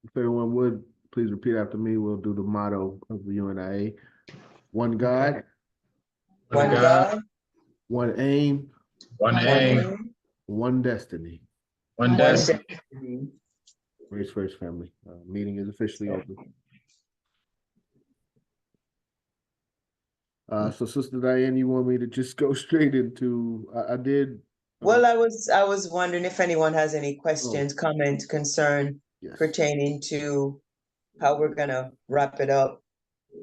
If everyone would please repeat after me, we'll do the motto of the UNIA. One God, One God, one aim, One aim, one destiny. one destiny. Race First family. Meeting is officially open. So Sister Diane, you want me to just go straight into, I did. Well, I was wondering if anyone has any questions, comments, concern Yes. pertaining to how we're gonna wrap it up,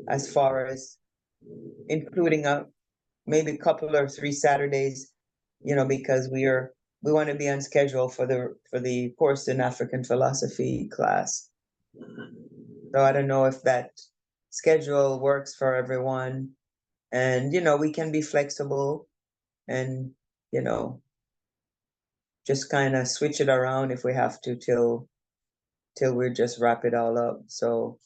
as far as including maybe a couple or 3 Saturdays, because we want to be on schedule for the course in African philosophy class. So I don't know if that schedule works for everyone, and we can be flexible and just kind of switch it around if we have to till we just wrap it all up. So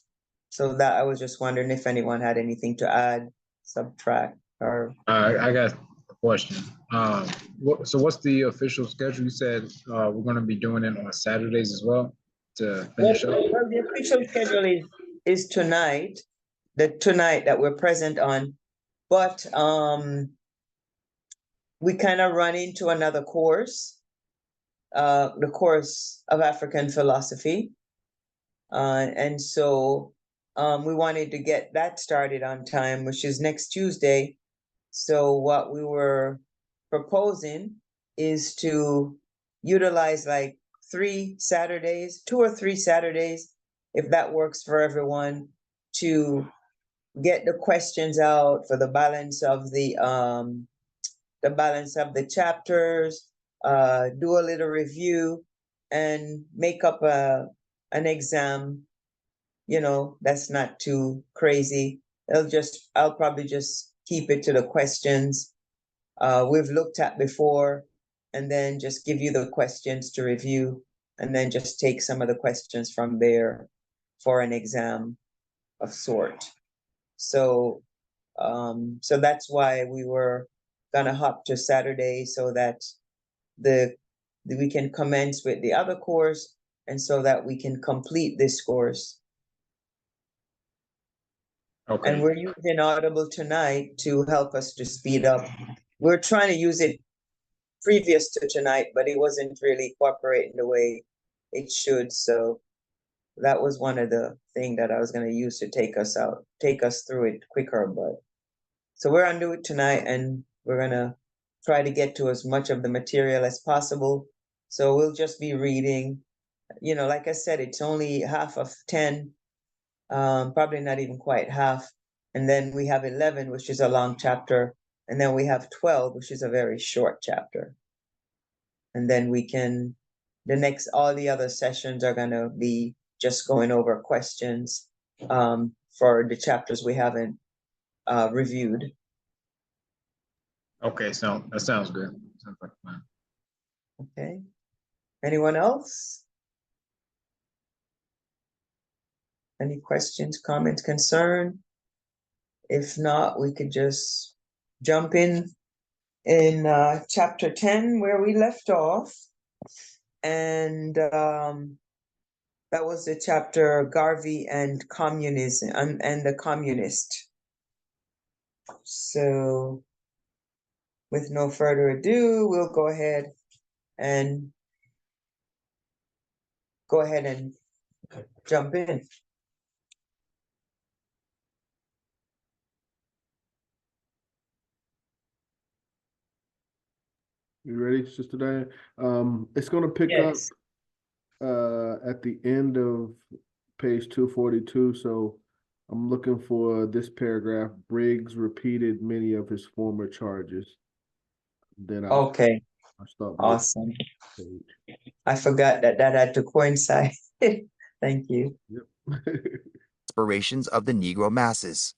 that I was just wondering if anyone had anything to add, subtract, or I got a question. So what's the official schedule? You said we're going to be doing it on Saturdays as well to finish up? Well, the official schedule is tonight, tonight that we're present on, but we kind of run into another course, the course of African philosophy. And so we wanted to get that started on time, which is next Tuesday. So what we were proposing is to utilize like 2 or 3 Saturdays, if that works for everyone, to get the questions out for the balance of the chapters, do a little review, and make up an exam, that's not too crazy. I'll probably just keep it to the questions we've looked at before, and then just give you the questions to review, and then just take some of the questions from there for an exam of sort. So that's why we were gonna hop to Saturday, so that we can commence with the other course, and so that we can complete this course. Okay. And we're using Audible tonight to help us to speed up. We're trying to use it previous to tonight, but it wasn't really cooperating the way it should. So that was one of the things that I was going to use to take us through it quicker. But so we're going to do it tonight, and we're going to try to get to as much of the material as possible. So we'll just be reading, like I said, it's only half of 10, probably not even quite half. And then we have 11, which is a long chapter. And then we have 12, which is a very short chapter. And then all the other sessions are going to be just going over questions for the chapters we haven't reviewed. Okay, so that sounds good. Sounds like a plan. Okay. Anyone else? Any questions, comments, concern? If not, we could just jump in chapter 10, where we left off. And that was the chapter Garvey and communism and the communist. So with no further ado, we'll go ahead and jump in. You ready, Sister Diane? It's going to pick up at the end of page 242. So I'm looking for this paragraph. Briggs repeated many of his former charges. Then I'll start. Awesome. I forgot that had to coincide. Thank you. Yep. Aspirations of the Negro masses.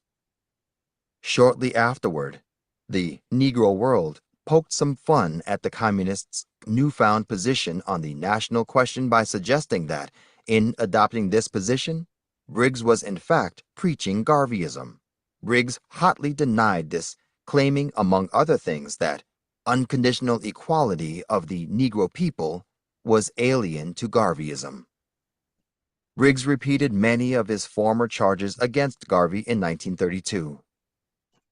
Shortly afterward, the Negro world poked some fun at the communists' newfound position on the national question by suggesting that, in adopting this position, Briggs was in fact preaching Garveyism. Briggs hotly denied this, claiming, among other things, that unconditional equality of the Negro people was alien to Garveyism. Briggs repeated many of his former charges against Garvey in 1932.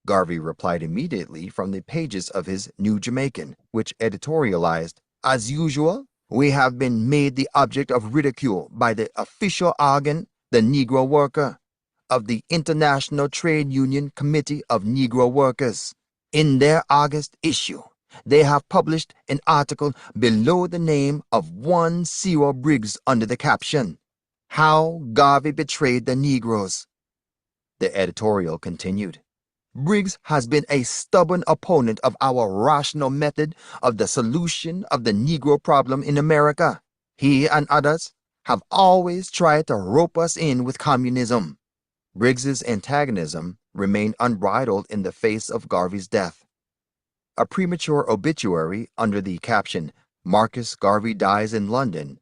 Garvey replied immediately from the pages of his New Jamaican, which editorialized, "As usual, we have been made the object of ridicule by the official organ, the Negro worker, of the International Trade Union Committee of Negro Workers. In their August issue, they have published an article below the name of one Cyril Briggs under the caption, 'How Garvey Betrayed the Negroes.'" The editorial continued, "Briggs has been a stubborn opponent of our rational method of the solution of the Negro problem in America. He and others have always tried to rope us in with communism." Briggs's antagonism remained unbridled in the face of Garvey's death. A premature obituary under the caption, "Marcus Garvey Dies in London,"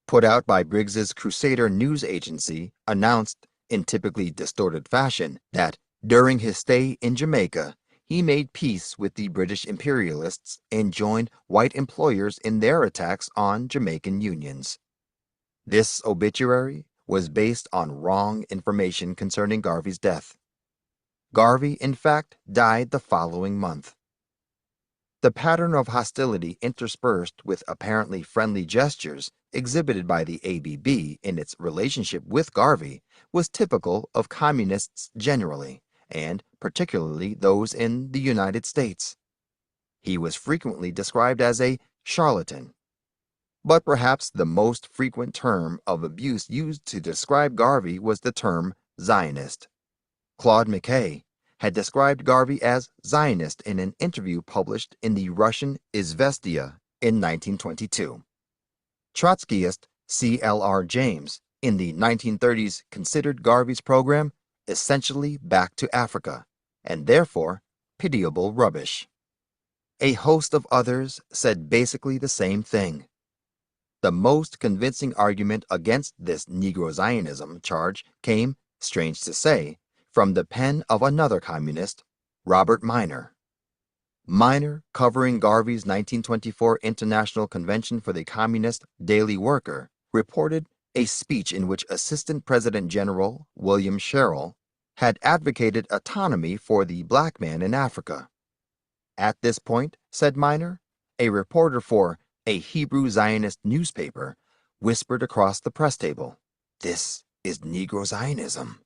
put out by Briggs's Crusader news agency, announced, in typically distorted fashion, that during his stay in Jamaica, he made peace with the British imperialists and joined white employers in their attacks on Jamaican unions. This obituary was based on wrong information concerning Garvey's death. Garvey, in fact, died the following month. The pattern of hostility interspersed with apparently friendly gestures exhibited by the ABB in its relationship with Garvey was typical of communists generally, and particularly those in the United States. He was frequently described as a charlatan. But perhaps the most frequent term of abuse used to describe Garvey was the term Zionist. Claude McKay had described Garvey as Zionist in an interview published in the Russian Izvestia in 1922. Trotskyist C.L.R. James in the 1930s considered Garvey's program essentially back to Africa, and therefore pitiable rubbish. A host of others said basically the same thing. The most convincing argument against this Negro Zionism charge came, strange to say, from the pen of another communist, Robert Minor. Minor, covering Garvey's 1924 International Convention for the Communist Daily Worker, reported a speech in which Assistant President General William Sherrill had advocated autonomy for the black man in Africa. At this point, said Minor, a reporter for a Hebrew Zionist newspaper whispered across the press table, "This is Negro Zionism."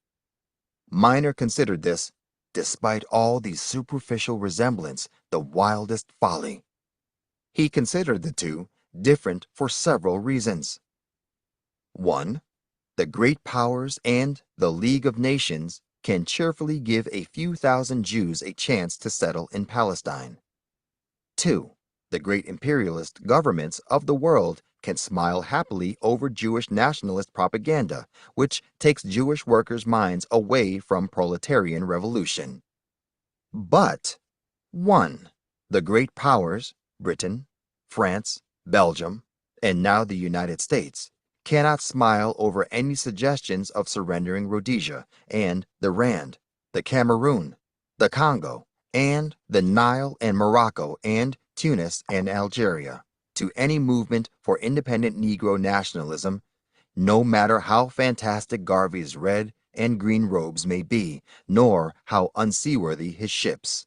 Minor considered this, despite all the superficial resemblance, the wildest folly. He considered the two different for several reasons. 1. The great powers and the League of Nations can cheerfully give a few thousand Jews a chance to settle in Palestine. 2. The great imperialist governments of the world can smile happily over Jewish nationalist propaganda, which takes Jewish workers' minds away from proletarian revolution. But 1. The great powers, Britain, France, Belgium, and now the United States, cannot smile over any suggestions of surrendering Rhodesia and the Rand, the Cameroon, the Congo, and the Nile and Morocco and Tunis and Algeria to any movement for independent Negro nationalism, no matter how fantastic Garvey's red and green robes may be, nor how unseaworthy his ships.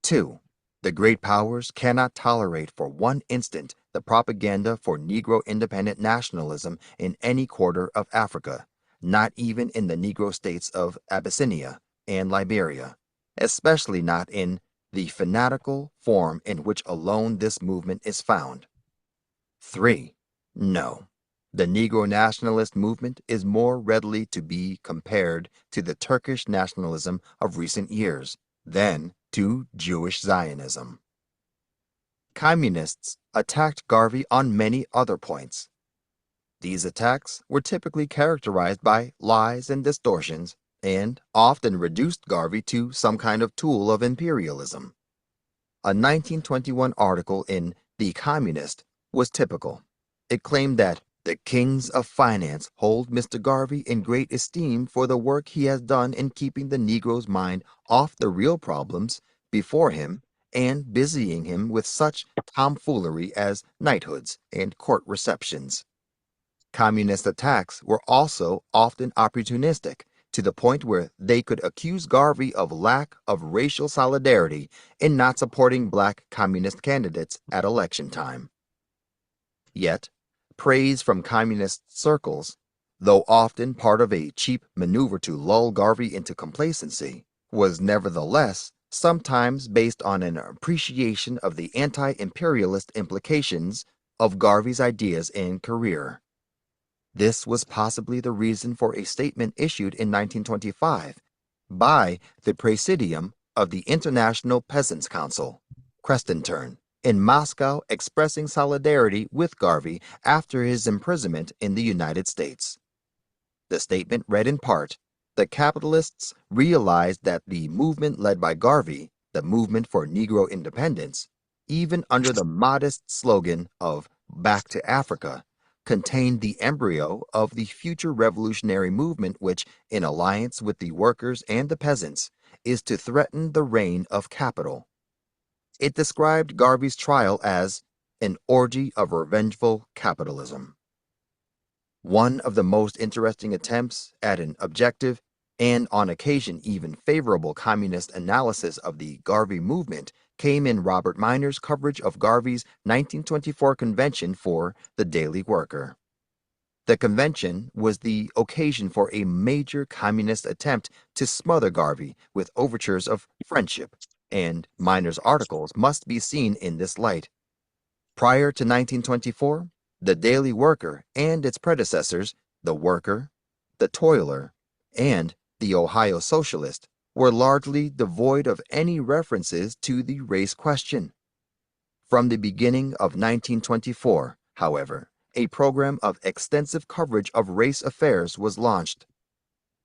2. The great powers cannot tolerate for one instant the propaganda for Negro independent nationalism in any quarter of Africa, not even in the Negro states of Abyssinia and Liberia, especially not in the fanatical form in which alone this movement is found. 3. No. The Negro nationalist movement is more readily to be compared to the Turkish nationalism of recent years than to Jewish Zionism. Communists attacked Garvey on many other points. These attacks were typically characterized by lies and distortions, and often reduced Garvey to some kind of tool of imperialism. A 1921 article in The Communist was typical. It claimed that the kings of finance hold Mr. Garvey in great esteem for the work he has done in keeping the Negro's mind off the real problems before him and busying him with such tomfoolery as knighthoods and court receptions. Communist attacks were also often opportunistic, to the point where they could accuse Garvey of lack of racial solidarity in not supporting black communist candidates at election time. Yet, praise from communist circles, though often part of a cheap maneuver to lull Garvey into complacency, was nevertheless sometimes based on an appreciation of the anti-imperialist implications of Garvey's ideas and career. This was possibly the reason for a statement issued in 1925 by the Presidium of the International Peasants' Council, Krestintern, in Moscow, expressing solidarity with Garvey after his imprisonment in the United States. The statement read in part, "The capitalists realized that the movement led by Garvey, the movement for Negro independence, even under the modest slogan of 'Back to Africa,' contained the embryo of the future revolutionary movement which, in alliance with the workers and the peasants, is to threaten the reign of capital." It described Garvey's trial as an orgy of revengeful capitalism. One of the most interesting attempts at an objective and on occasion even favorable communist analysis of the Garvey movement came in Robert Miner's coverage of Garvey's 1924 convention for the Daily Worker. The convention was the occasion for a major communist attempt to smother Garvey with overtures of friendship, and Miner's articles must be seen in this light. Prior to 1924, the Daily Worker and its predecessors, the Worker, the Toiler, and the Ohio Socialist, were largely devoid of any references to the race question. From the beginning of 1924, however, a program of extensive coverage of race affairs was launched.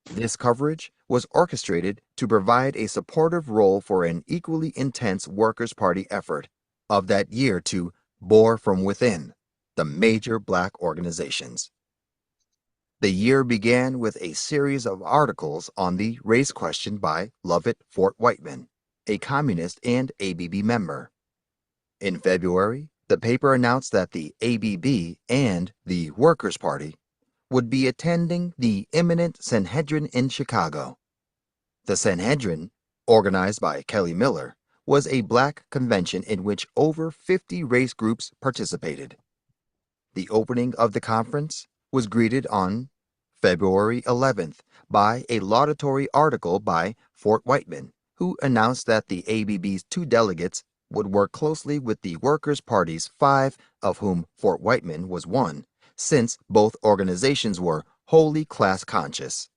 This coverage was orchestrated to provide a supportive role for an equally intense Workers' Party effort of that year to bore from within the major black organizations. The year began with a series of articles on the race question by Lovett Fort Whiteman, a communist and ABB member. In February, the paper announced that the ABB and the Workers' Party would be attending the imminent Sanhedrin in Chicago. The Sanhedrin, organized by Kelly Miller, was a black convention in which over 50 race groups participated. The opening of the conference was greeted on February 11th by a laudatory article by Fort Whiteman, who announced that the ABB's 2 delegates would work closely with the Workers' Party's 5, of whom Fort Whiteman was one, since both organizations were wholly class-conscious.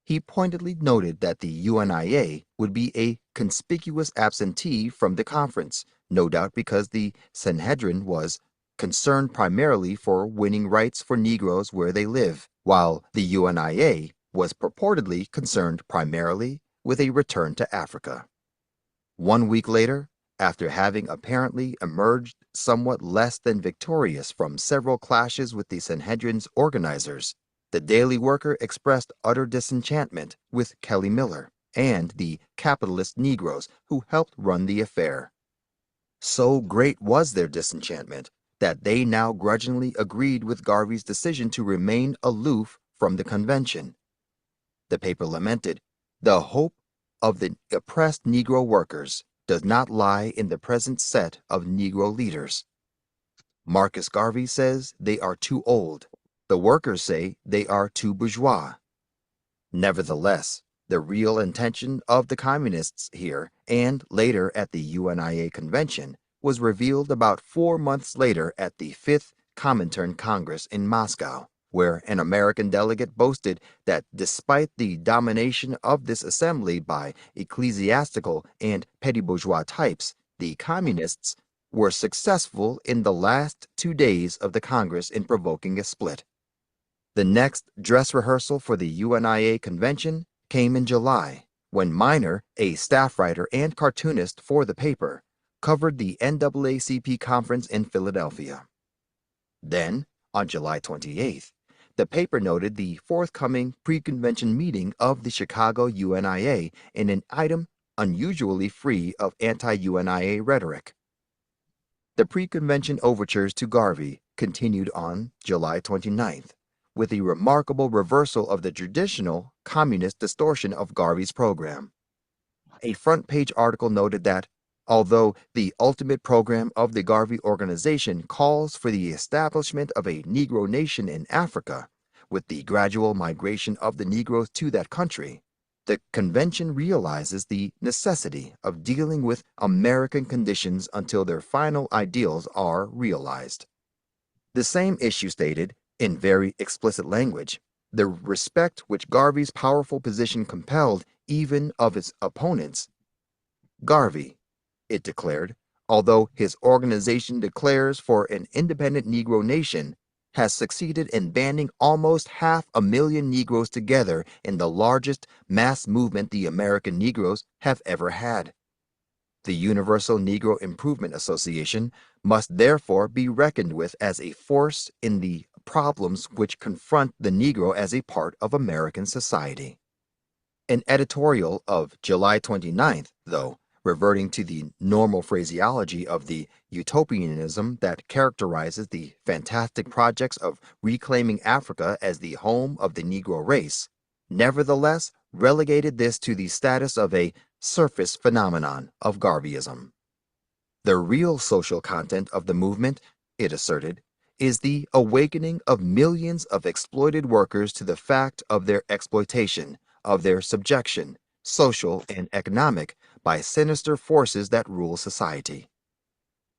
He pointedly noted that the UNIA would be a conspicuous absentee from the conference, no doubt because the Sanhedrin was concerned primarily for winning rights for Negroes where they live, while the UNIA was purportedly concerned primarily with a return to Africa. 1 week later, after having apparently emerged somewhat less than victorious from several clashes with the Sanhedrin's organizers, the Daily Worker expressed utter disenchantment with Kelly Miller and the capitalist Negroes who helped run the affair. So great was their disenchantment that they now grudgingly agreed with Garvey's decision to remain aloof from the convention. The paper lamented, "The hope of the oppressed Negro workers does not lie in the present set of Negro leaders. Marcus Garvey says they are too old. The workers say they are too bourgeois." Nevertheless, the real intention of the communists here and later at the UNIA convention was revealed about 4 months later at the 5th Comintern Congress in Moscow, where an American delegate boasted that despite the domination of this assembly by ecclesiastical and petty bourgeois types, the communists were successful in the last 2 days of the Congress in provoking a split. The next dress rehearsal for the UNIA convention came in July, when Miner, a staff writer and cartoonist for the paper, covered the NAACP conference in Philadelphia. Then, on July 28th, the paper noted the forthcoming pre-convention meeting of the Chicago UNIA in an item unusually free of anti-UNIA rhetoric. The pre-convention overtures to Garvey continued on July 29th, with a remarkable reversal of the traditional communist distortion of Garvey's program. A front-page article noted that, although the ultimate program of the Garvey organization calls for the establishment of a Negro nation in Africa, with the gradual migration of the Negroes to that country, the convention realizes the necessity of dealing with American conditions until their final ideals are realized. The same issue stated, in very explicit language, the respect which Garvey's powerful position compelled even of its opponents. Garvey, it declared, although his organization declares for an independent Negro nation, has succeeded in banding almost 500,000 Negroes together in the largest mass movement the American Negroes have ever had. The Universal Negro Improvement Association must therefore be reckoned with as a force in the problems which confront the Negro as a part of American society. An editorial of July 29th, though, reverting to the normal phraseology of the utopianism that characterizes the fantastic projects of reclaiming Africa as the home of the Negro race, nevertheless relegated this to the status of a surface phenomenon of Garveyism. The real social content of the movement, it asserted, is the awakening of millions of exploited workers to the fact of their exploitation, of their subjection, social and economic, by sinister forces that rule society.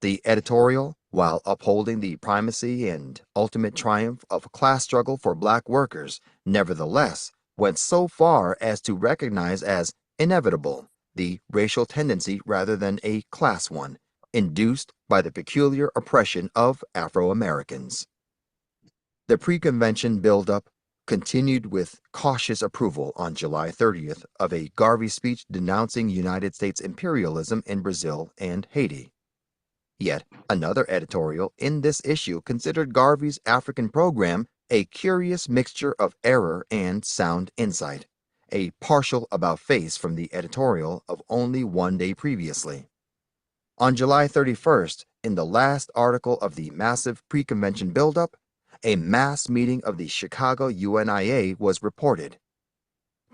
The editorial, while upholding the primacy and ultimate triumph of class struggle for black workers, nevertheless went so far as to recognize as inevitable the racial tendency rather than a class one, induced by the peculiar oppression of Afro-Americans. The pre-convention build-up continued with cautious approval on July 30th of a Garvey speech denouncing United States imperialism in Brazil and Haiti. Yet another editorial in this issue considered Garvey's African program a curious mixture of error and sound insight, a partial about-face from the editorial of only one day previously. On July 31st, in the last article of the massive pre-convention buildup, a mass meeting of the Chicago UNIA was reported.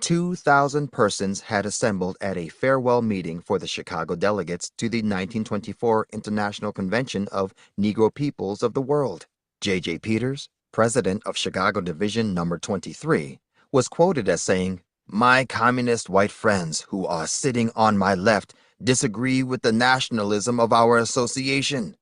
2,000 persons had assembled at a farewell meeting for the Chicago delegates to the 1924 International Convention of Negro Peoples of the World. J.J. Peters, president of Chicago Division Number 23, was quoted as saying, "My communist white friends who are sitting on my left disagree with the nationalism of our association."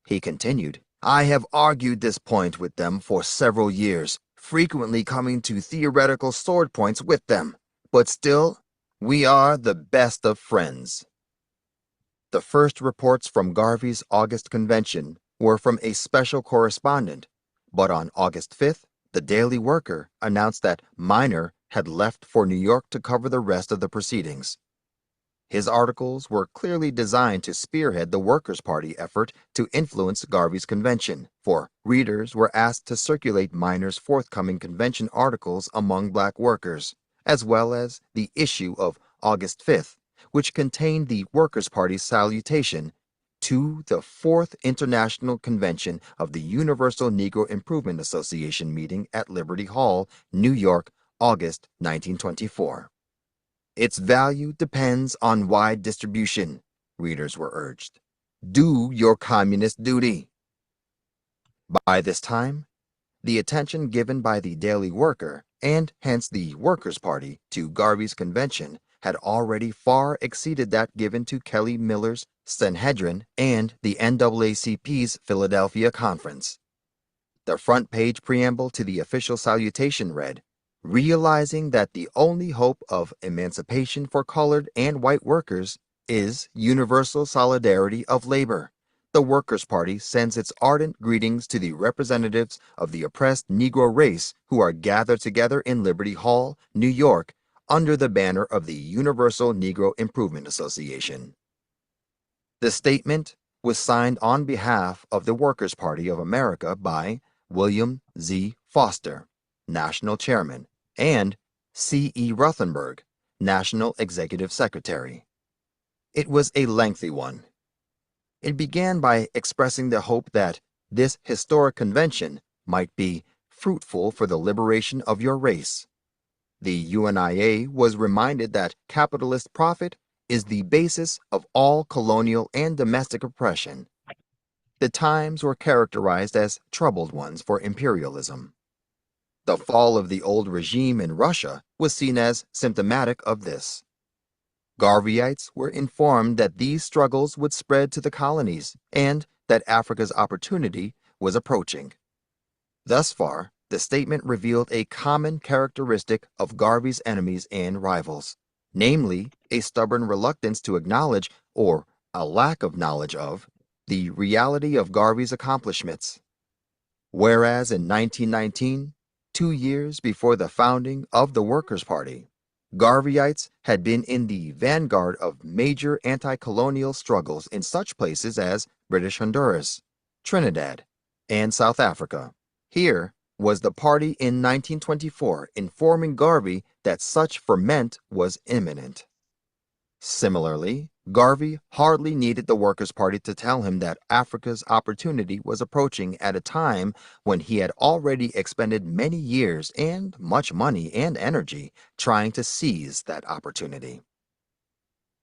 He continued, "I have argued this point with them for several years, frequently coming to theoretical sword points with them, but still, we are the best of friends." The first reports from Garvey's August convention were from a special correspondent, but on August 5th, the Daily Worker announced that Minor had left for New York to cover the rest of the proceedings. His articles were clearly designed to spearhead the Workers' Party effort to influence Garvey's convention, for readers were asked to circulate Minor's forthcoming convention articles among black workers, as well as the issue of August 5th, which contained the Workers' Party's salutation to the 4th International Convention of the Universal Negro Improvement Association meeting at Liberty Hall, New York, August 1924. Its value depends on wide distribution, readers were urged. Do your communist duty. By this time, the attention given by the Daily Worker, and hence the Workers' Party, to Garvey's convention had already far exceeded that given to Kelly Miller's Sanhedrin and the NAACP's Philadelphia Conference. The front-page preamble to the official salutation read, "Realizing that the only hope of emancipation for colored and white workers is universal solidarity of labor, the Workers' Party sends its ardent greetings to the representatives of the oppressed Negro race who are gathered together in Liberty Hall, New York, under the banner of the Universal Negro Improvement Association." The statement was signed on behalf of the Workers' Party of America by William Z. Foster, National Chairman, and C.E. Ruthenberg, National Executive Secretary. It was a lengthy one. It began by expressing the hope that this historic convention might be fruitful for the liberation of your race. The UNIA was reminded that capitalist profit is the basis of all colonial and domestic oppression. The times were characterized as troubled ones for imperialism. The fall of the old regime in Russia was seen as symptomatic of this. Garveyites were informed that these struggles would spread to the colonies and that Africa's opportunity was approaching. Thus far, the statement revealed a common characteristic of Garvey's enemies and rivals, namely a stubborn reluctance to acknowledge, or a lack of knowledge of, the reality of Garvey's accomplishments. Whereas in 1919, 2 years before the founding of the Workers' Party, Garveyites had been in the vanguard of major anti-colonial struggles in such places as British Honduras, Trinidad, and South Africa. Here was the party in 1924 informing Garvey that such ferment was imminent. Similarly, Garvey hardly needed the Workers' Party to tell him that Africa's opportunity was approaching at a time when he had already expended many years and much money and energy trying to seize that opportunity.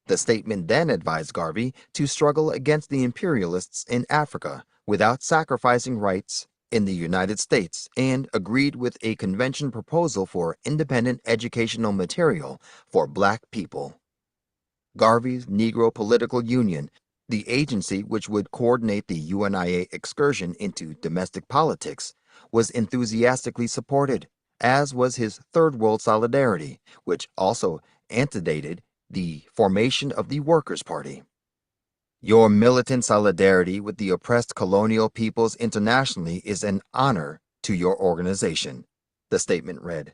The statement then advised Garvey to struggle against the imperialists in Africa without sacrificing rights in the United States, and agreed with a convention proposal for independent educational material for Black people. Garvey's Negro Political Union, the agency which would coordinate the UNIA excursion into domestic politics, was enthusiastically supported, as was his Third World Solidarity, which also antedated the formation of the Workers' Party. Your militant solidarity with the oppressed colonial peoples internationally is an honor to your organization, the statement read.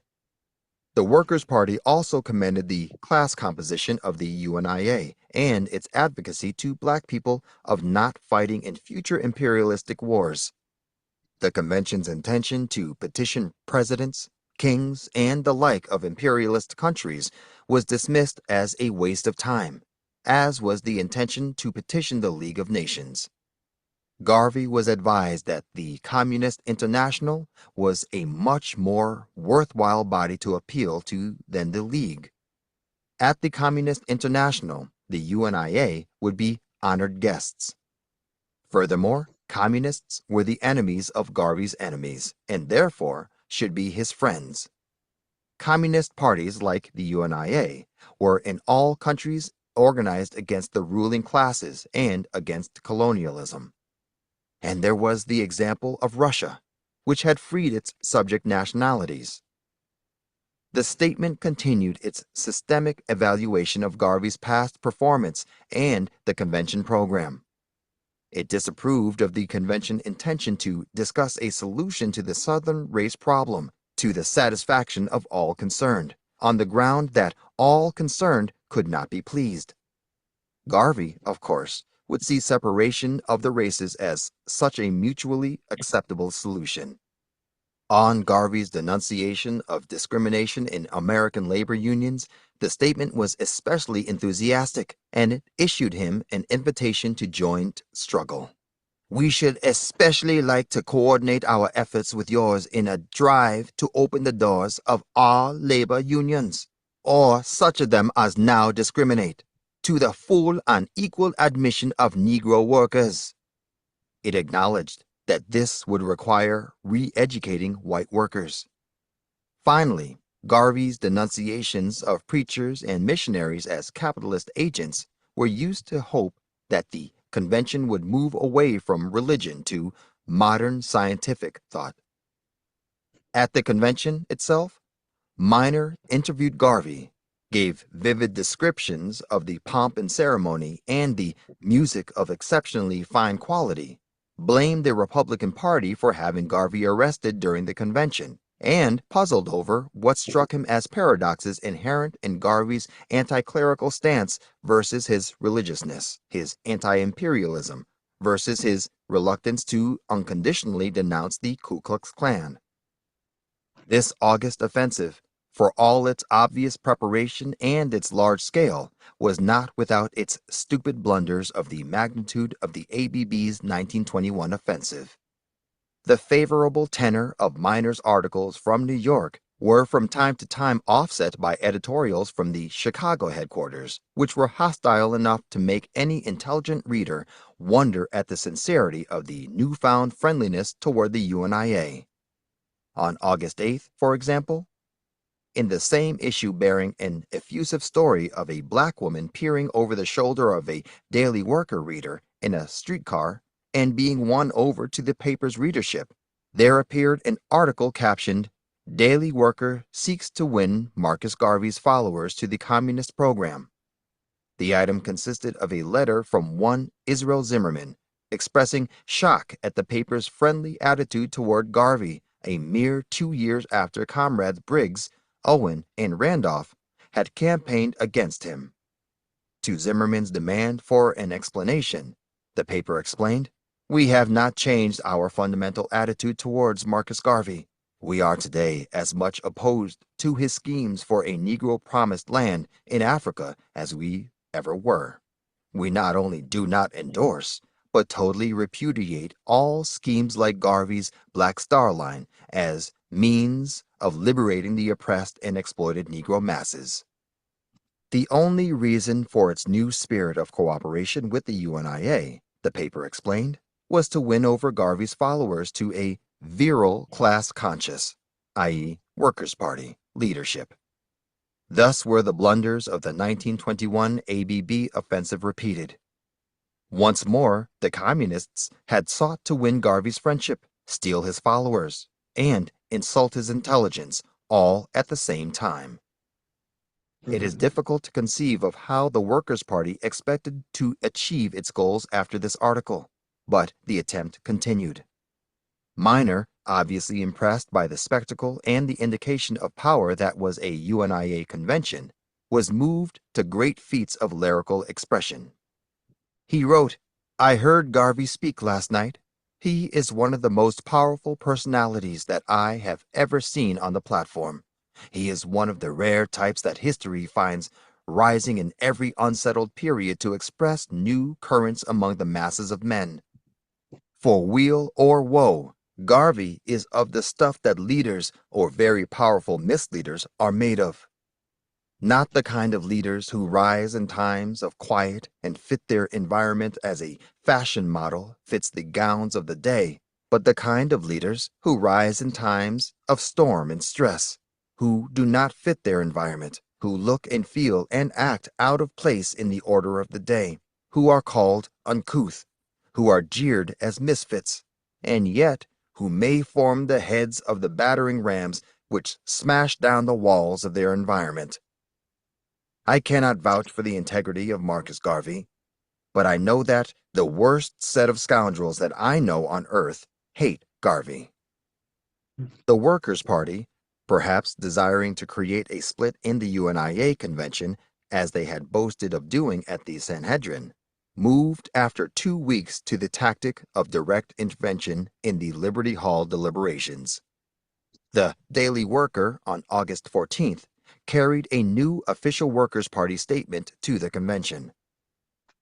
The Workers' Party also commended the class composition of the UNIA and its advocacy to Black people of not fighting in future imperialistic wars. The convention's intention to petition presidents, kings, and the like of imperialist countries was dismissed as a waste of time, as was the intention to petition the League of Nations. Garvey was advised that the Communist International was a much more worthwhile body to appeal to than the League. At the Communist International, the UNIA would be honored guests. Furthermore, communists were the enemies of Garvey's enemies, and therefore should be his friends. Communist parties like the UNIA were in all countries organized against the ruling classes and against colonialism. And there was the example of Russia, which had freed its subject nationalities. The statement continued its systemic evaluation of Garvey's past performance and the convention program. It disapproved of the convention intention to discuss a solution to the Southern race problem to the satisfaction of all concerned, on the ground that all concerned could not be pleased. Garvey, of course, would see separation of the races as such a mutually acceptable solution. On Garvey's denunciation of discrimination in American labor unions, the statement was especially enthusiastic, and it issued him an invitation to joint struggle. We should especially like to coordinate our efforts with yours in a drive to open the doors of all labor unions, or such of them as now discriminate, to the full and equal admission of Negro workers. It acknowledged that this would require re-educating white workers. Finally, Garvey's denunciations of preachers and missionaries as capitalist agents were used to hope that the convention would move away from religion to modern scientific thought. At the convention itself, Minor interviewed Garvey, gave vivid descriptions of the pomp and ceremony and the music of exceptionally fine quality, blamed the Republican Party for having Garvey arrested during the convention, and puzzled over what struck him as paradoxes inherent in Garvey's anti-clerical stance versus his religiousness, his anti-imperialism versus his reluctance to unconditionally denounce the Ku Klux Klan. This August offensive for all its obvious preparation and its large scale, was not without its stupid blunders of the magnitude of the ABB's 1921 offensive. The favorable tenor of Miner's articles from New York were from time to time offset by editorials from the Chicago headquarters, which were hostile enough to make any intelligent reader wonder at the sincerity of the newfound friendliness toward the UNIA. On August 8th, for example, in the same issue bearing an effusive story of a black woman peering over the shoulder of a Daily Worker reader in a streetcar and being won over to the paper's readership, there appeared an article captioned, "Daily Worker Seeks to Win Marcus Garvey's Followers to the Communist Program." The item consisted of a letter from one Israel Zimmerman, expressing shock at the paper's friendly attitude toward Garvey a mere 2 years after comrades Briggs, Owen, and Randolph had campaigned against him. To Zimmerman's demand for an explanation, the paper explained, "We have not changed our fundamental attitude towards Marcus Garvey. We are today as much opposed to his schemes for a Negro promised land in Africa as we ever were. We not only do not endorse, but totally repudiate all schemes like Garvey's Black Star Line as means of liberating the oppressed and exploited Negro masses." The only reason for its new spirit of cooperation with the UNIA, the paper explained, was to win over Garvey's followers to a virile class conscious, i.e., Workers' Party, leadership. Thus were the blunders of the 1921 ABB offensive repeated. Once more, the Communists had sought to win Garvey's friendship, steal his followers, and insult his intelligence, all at the same time. It is difficult to conceive of how the Workers' Party expected to achieve its goals after this article, but the attempt continued. Miner, obviously impressed by the spectacle and the indication of power that was a UNIA convention, was moved to great feats of lyrical expression. He wrote, "I heard Garvey speak last night. He is one of the most powerful personalities that I have ever seen on the platform. He is one of the rare types that history finds rising in every unsettled period to express new currents among the masses of men. For weal or woe, Garvey is of the stuff that leaders or very powerful misleaders are made of. Not the kind of leaders who rise in times of quiet and fit their environment as a fashion model fits the gowns of the day, but the kind of leaders who rise in times of storm and stress, who do not fit their environment, who look and feel and act out of place in the order of the day, who are called uncouth, who are jeered as misfits, and yet who may form the heads of the battering rams which smash down the walls of their environment. I cannot vouch for the integrity of Marcus Garvey, but I know that the worst set of scoundrels that I know on earth hate Garvey." The Workers' Party, perhaps desiring to create a split in the UNIA convention, as they had boasted of doing at the Sanhedrin, moved after 2 weeks to the tactic of direct intervention in the Liberty Hall deliberations. The Daily Worker, on August 14th, carried a new official Workers' Party statement to the convention.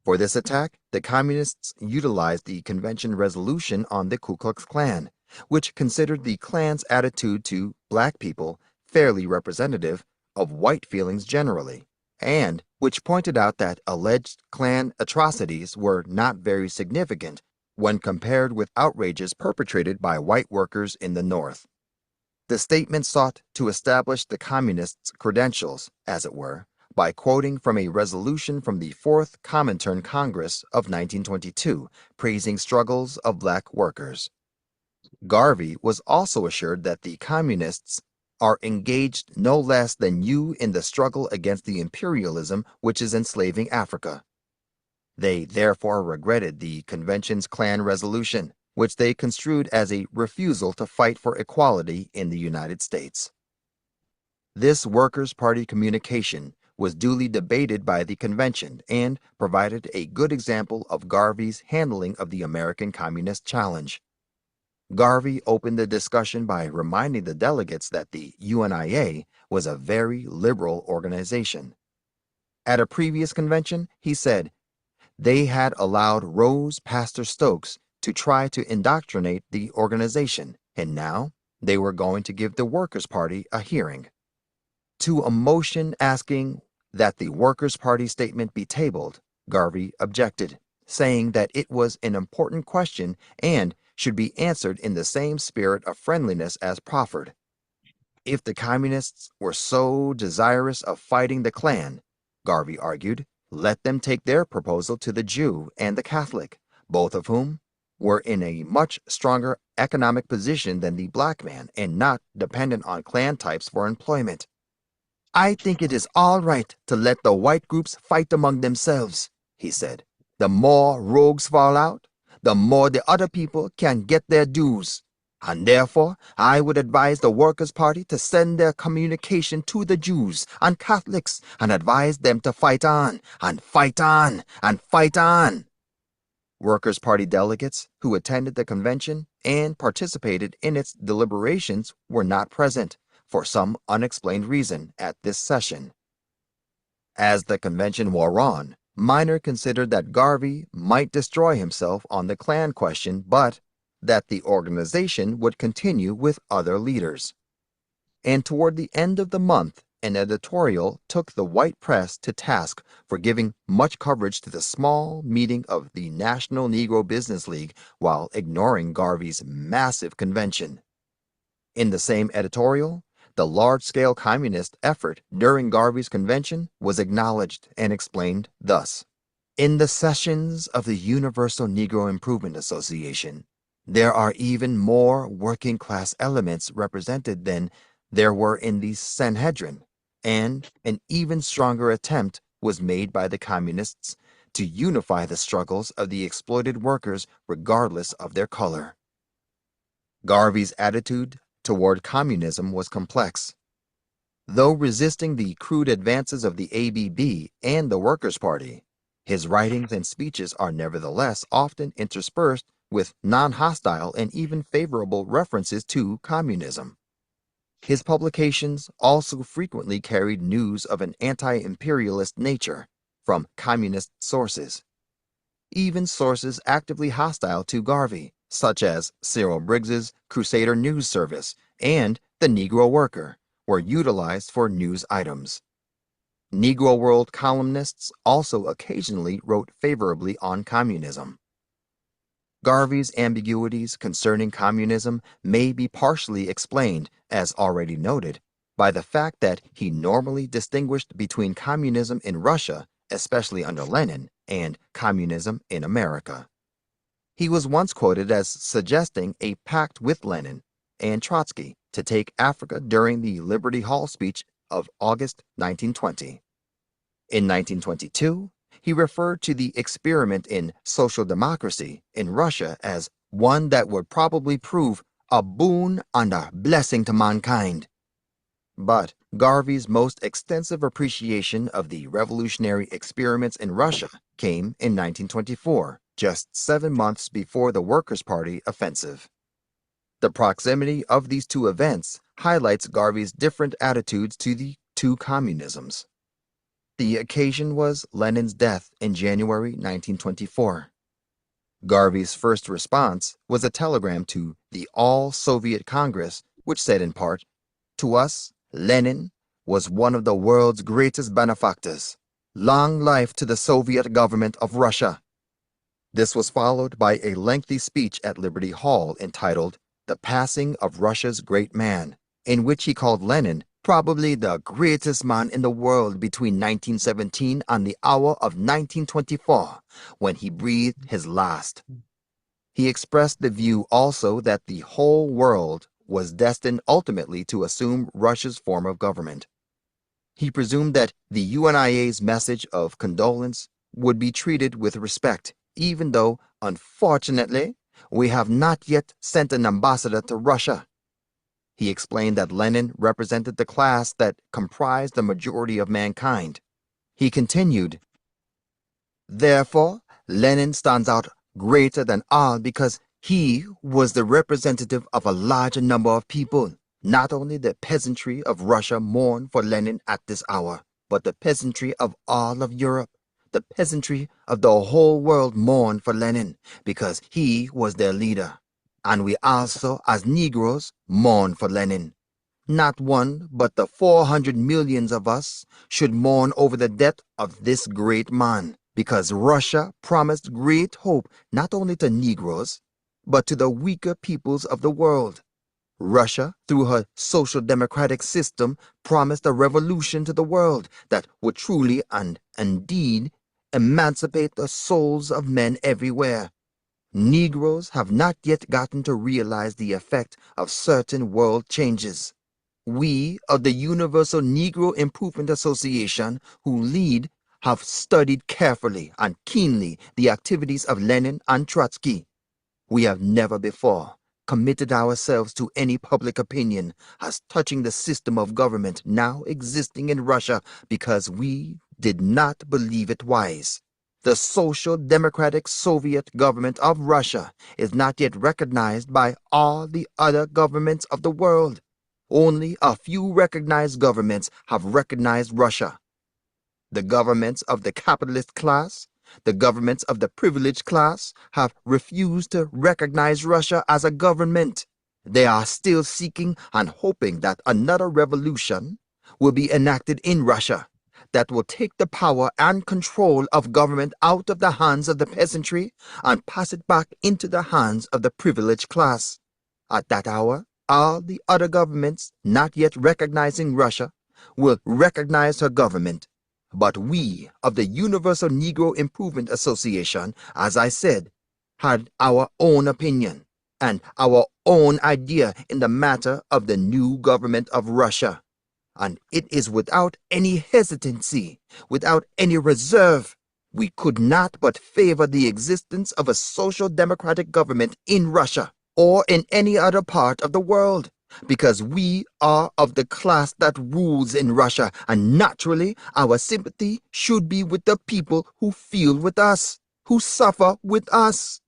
For this attack, the Communists utilized the convention resolution on the Ku Klux Klan, which considered the Klan's attitude to black people fairly representative of white feelings generally, and which pointed out that alleged Klan atrocities were not very significant when compared with outrages perpetrated by white workers in the North. The statement sought to establish the Communists' credentials, as it were, by quoting from a resolution from the Fourth Comintern Congress of 1922, praising struggles of black workers. Garvey was also assured that the Communists are engaged no less than you in the struggle against the imperialism which is enslaving Africa. They therefore regretted the convention's Klan resolution, which they construed as a refusal to fight for equality in the United States. This Workers' Party communication was duly debated by the convention and provided a good example of Garvey's handling of the American Communist challenge. Garvey opened the discussion by reminding the delegates that the UNIA was a very liberal organization. At a previous convention, he said, they had allowed Rose Pastor Stokes to try to indoctrinate the organization, and now they were going to give the Workers' Party a hearing. To a motion asking that the Workers' Party statement be tabled, Garvey objected, saying that it was an important question and should be answered in the same spirit of friendliness as proffered. If the communists were so desirous of fighting the Klan, Garvey argued, let them take their proposal to the Jew and the Catholic, both of whom were in a much stronger economic position than the black man and not dependent on Klan types for employment. I think it is all right to let the white groups fight among themselves, he said. The more rogues fall out, the more the other people can get their dues. And therefore, I would advise the Workers' Party to send their communication to the Jews and Catholics and advise them to fight on and fight on and fight on. Workers' Party delegates who attended the convention and participated in its deliberations were not present, for some unexplained reason, at this session. As the convention wore on, Minor considered that Garvey might destroy himself on the Klan question, but that the organization would continue with other leaders. And toward the end of the month, an editorial took the white press to task for giving much coverage to the small meeting of the National Negro Business League while ignoring Garvey's massive convention. In the same editorial, the large-scale communist effort during Garvey's convention was acknowledged and explained thus. In the sessions of the Universal Negro Improvement Association, there are even more working-class elements represented than there were in the Sanhedrin, and an even stronger attempt was made by the communists to unify the struggles of the exploited workers regardless of their color. Garvey's attitude toward communism was complex. Though resisting the crude advances of the ABB and the Workers' Party, his writings and speeches are nevertheless often interspersed with non-hostile and even favorable references to communism. His publications also frequently carried news of an anti-imperialist nature from communist sources. Even sources actively hostile to Garvey, such as Cyril Briggs's Crusader News Service and the Negro Worker, were utilized for news items. Negro World columnists also occasionally wrote favorably on communism. Garvey's ambiguities concerning communism may be partially explained, as already noted, by the fact that he normally distinguished between communism in Russia, especially under Lenin, and communism in America. He was once quoted as suggesting a pact with Lenin and Trotsky to take Africa during the Liberty Hall speech of August 1920. In 1922, he referred to the experiment in social democracy in Russia as one that would probably prove a boon and a blessing to mankind. But Garvey's most extensive appreciation of the revolutionary experiments in Russia came in 1924, just 7 months before the Workers' Party offensive. The proximity of these two events highlights Garvey's different attitudes to the two communisms. The occasion was Lenin's death in January 1924. Garvey's first response was a telegram to the All-Soviet Congress, which said in part, "To us, Lenin was one of the world's greatest benefactors. Long life to the Soviet government of Russia." This was followed by a lengthy speech at Liberty Hall entitled "The Passing of Russia's Great Man," in which he called Lenin probably the greatest man in the world between 1917 and the hour of 1924, when he breathed his last. He expressed the view also that the whole world was destined ultimately to assume Russia's form of government. He presumed that the UNIA's message of condolence would be treated with respect, even though, unfortunately, we have not yet sent an ambassador to Russia. He explained that Lenin represented the class that comprised the majority of mankind. He continued, "Therefore, Lenin stands out greater than all because He was the representative of a larger number of people. Not only the peasantry of Russia mourned for Lenin at this hour, but the peasantry of all of Europe. The peasantry of the whole world mourned for Lenin because he was their leader. And we also, as Negroes, mourn for Lenin. Not one, but the 400 millions of us should mourn over the death of this great man, because Russia promised great hope not only to Negroes, but to the weaker peoples of the world. Russia, through her social democratic system, promised a revolution to the world that would truly and indeed emancipate the souls of men everywhere. Negroes have not yet gotten to realize the effect of certain world changes. We of the Universal Negro Improvement Association, who lead, have studied carefully and keenly the activities of Lenin and Trotsky. We have never before committed ourselves to any public opinion as touching the system of government now existing in Russia because we did not believe it wise. The Social Democratic Soviet government of Russia is not yet recognized by all the other governments of the world. Only a few recognized governments have recognized Russia. The governments of the capitalist class, the governments of the privileged class have refused to recognize Russia as a government. They are still seeking and hoping that another revolution will be enacted in Russia that will take the power and control of government out of the hands of the peasantry and pass it back into the hands of the privileged class. At that hour, all the other governments not yet recognizing Russia will recognize her government. But we of the Universal Negro Improvement Association, as I said, had our own opinion and our own idea in the matter of the new government of Russia. And it is without any hesitancy, without any reserve, we could not but favor the existence of a social democratic government in Russia or in any other part of the world, because we are of the class that rules in Russia, and naturally our sympathy should be with the people who feel with us, who suffer with us.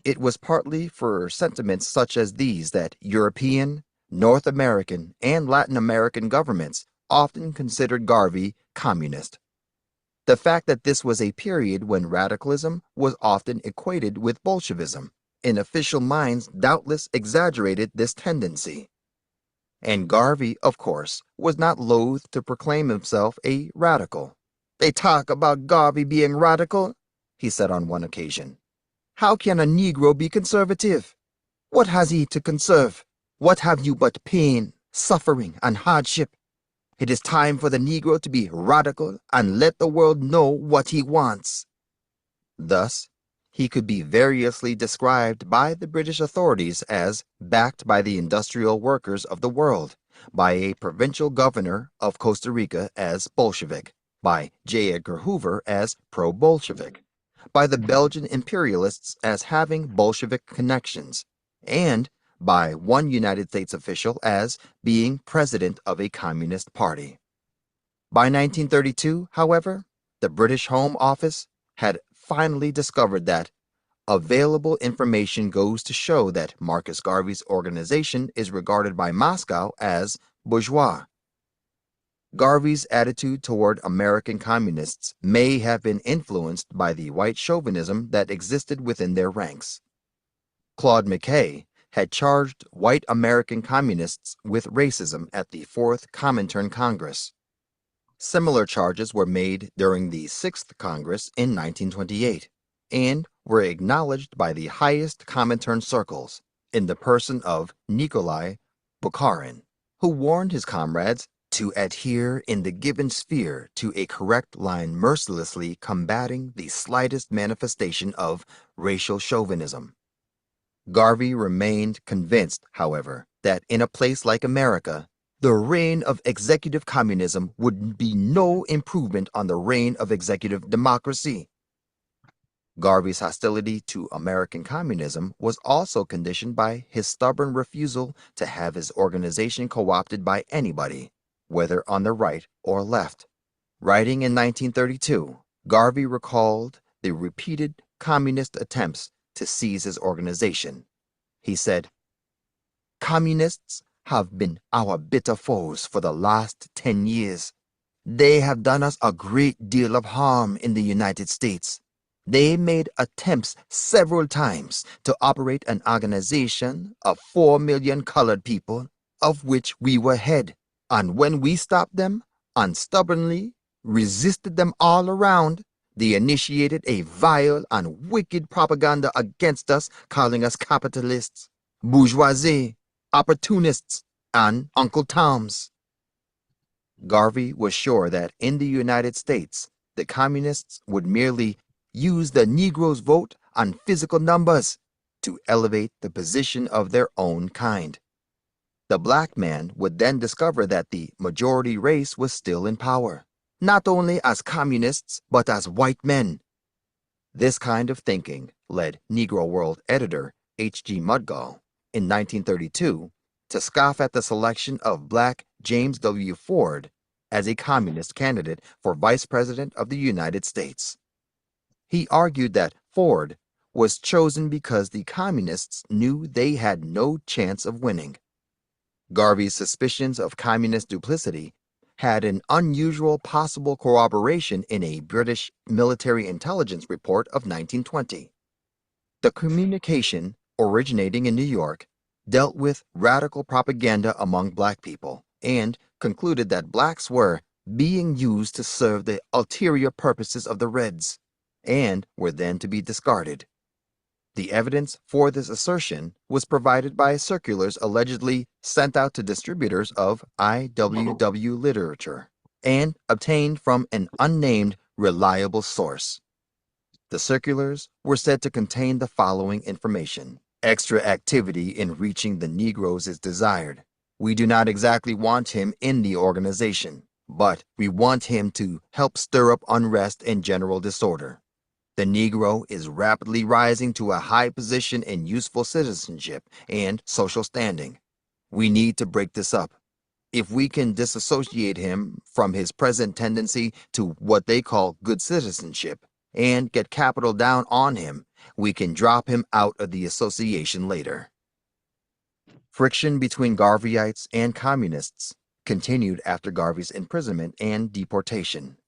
It was partly for sentiments such as these that European, North American, and Latin American governments often considered Garvey communist. The fact that this was a period when radicalism was often equated with Bolshevism in official minds doubtless exaggerated this tendency. And Garvey, of course, was not loath to proclaim himself a radical. "They talk about Garvey being radical," he said on one occasion. "How can a Negro be conservative? What has he to conserve? What have you but pain, suffering, and hardship? It is time for the Negro to be radical and let the world know what he wants." Thus, he could be variously described by the British authorities as backed by the industrial workers of the world, by a provincial governor of Costa Rica as Bolshevik, by J. Edgar Hoover as pro-Bolshevik, by the Belgian imperialists as having Bolshevik connections, and by one United States official as being president of a communist party. By 1932, however, the British Home Office had finally discovered that available information goes to show that Marcus Garvey's organization is regarded by Moscow as bourgeois. Garvey's attitude toward American communists may have been influenced by the white chauvinism that existed within their ranks. Claude McKay had charged white American communists with racism at the Fourth Comintern Congress. Similar charges were made during the Sixth Congress in 1928 and were acknowledged by the highest Comintern circles in the person of Nikolai Bukharin, who warned his comrades to adhere in the given sphere to a correct line, mercilessly combating the slightest manifestation of racial chauvinism. Garvey remained convinced, however, that in a place like America, the reign of executive communism would be no improvement on the reign of executive democracy. Garvey's hostility to American communism was also conditioned by his stubborn refusal to have his organization co-opted by anybody, whether on the right or left. Writing in 1932, Garvey recalled the repeated communist attempts to seize his organization. He said, "Communists have been our bitter foes for the last 10 years. They have done us a great deal of harm in the United States. They made attempts several times to operate an organization of 4 million colored people, of which we were head. And when we stopped them and stubbornly resisted them all around, they initiated a vile and wicked propaganda against us, calling us capitalists, bourgeoisie, opportunists, and Uncle Toms." Garvey was sure that in the United States, the communists would merely use the Negro's vote and physical numbers to elevate the position of their own kind. The black man would then discover that the majority race was still in power, not only as communists, but as white men. This kind of thinking led Negro World editor H.G. Mudgall in 1932 to scoff at the selection of black James W. Ford as a communist candidate for vice president of the United States. He argued that Ford was chosen because the communists knew they had no chance of winning. Garvey's suspicions of communist duplicity had an unusual possible corroboration in a British military intelligence report of 1920. The communication, originating in New York, dealt with radical propaganda among black people and concluded that blacks were being used to serve the ulterior purposes of the Reds and were then to be discarded. The evidence for this assertion was provided by circulars allegedly sent out to distributors of IWW literature and obtained from an unnamed reliable source. The circulars were said to contain the following information. Extra activity in reaching the Negroes is desired. We do not exactly want him in the organization, but we want him to help stir up unrest and general disorder. The Negro is rapidly rising to a high position in useful citizenship and social standing. We need to break this up. If we can disassociate him from his present tendency to what they call good citizenship and get capital down on him, we can drop him out of the association later. Friction between Garveyites and communists continued after Garvey's imprisonment and deportation.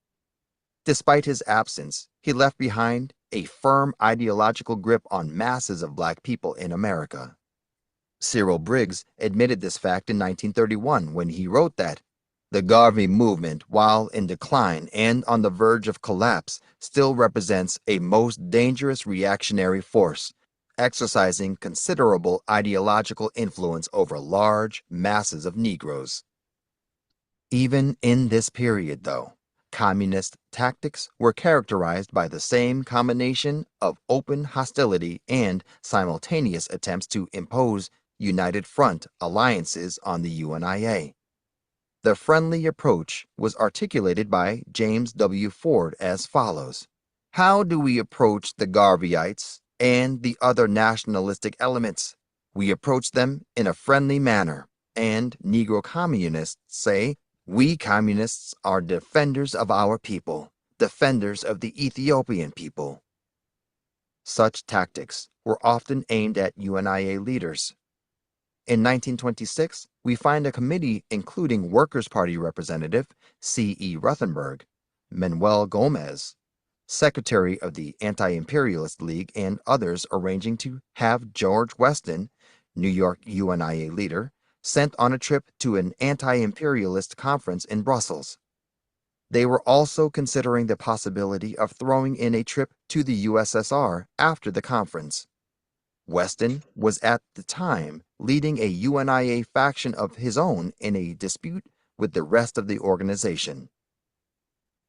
Despite his absence, he left behind a firm ideological grip on masses of black people in America. Cyril Briggs admitted this fact in 1931 when he wrote that the Garvey movement, while in decline and on the verge of collapse, still represents a most dangerous reactionary force, exercising considerable ideological influence over large masses of Negroes. Even in this period, though, communist tactics were characterized by the same combination of open hostility and simultaneous attempts to impose United Front alliances on the UNIA. The friendly approach was articulated by James W. Ford as follows. How do we approach the Garveyites and the other nationalistic elements? We approach them in a friendly manner, and Negro communists say, we communists are defenders of our people, defenders of the Ethiopian people. Such tactics were often aimed at UNIA leaders. In 1926, we find a committee including Workers' Party Representative C.E. Ruthenberg, Manuel Gomez, Secretary of the Anti-Imperialist League, and others arranging to have George Weston, New York UNIA leader, sent on a trip to an anti-imperialist conference in Brussels. They were also considering the possibility of throwing in a trip to the USSR after the conference. Weston was at the time leading a UNIA faction of his own in a dispute with the rest of the organization.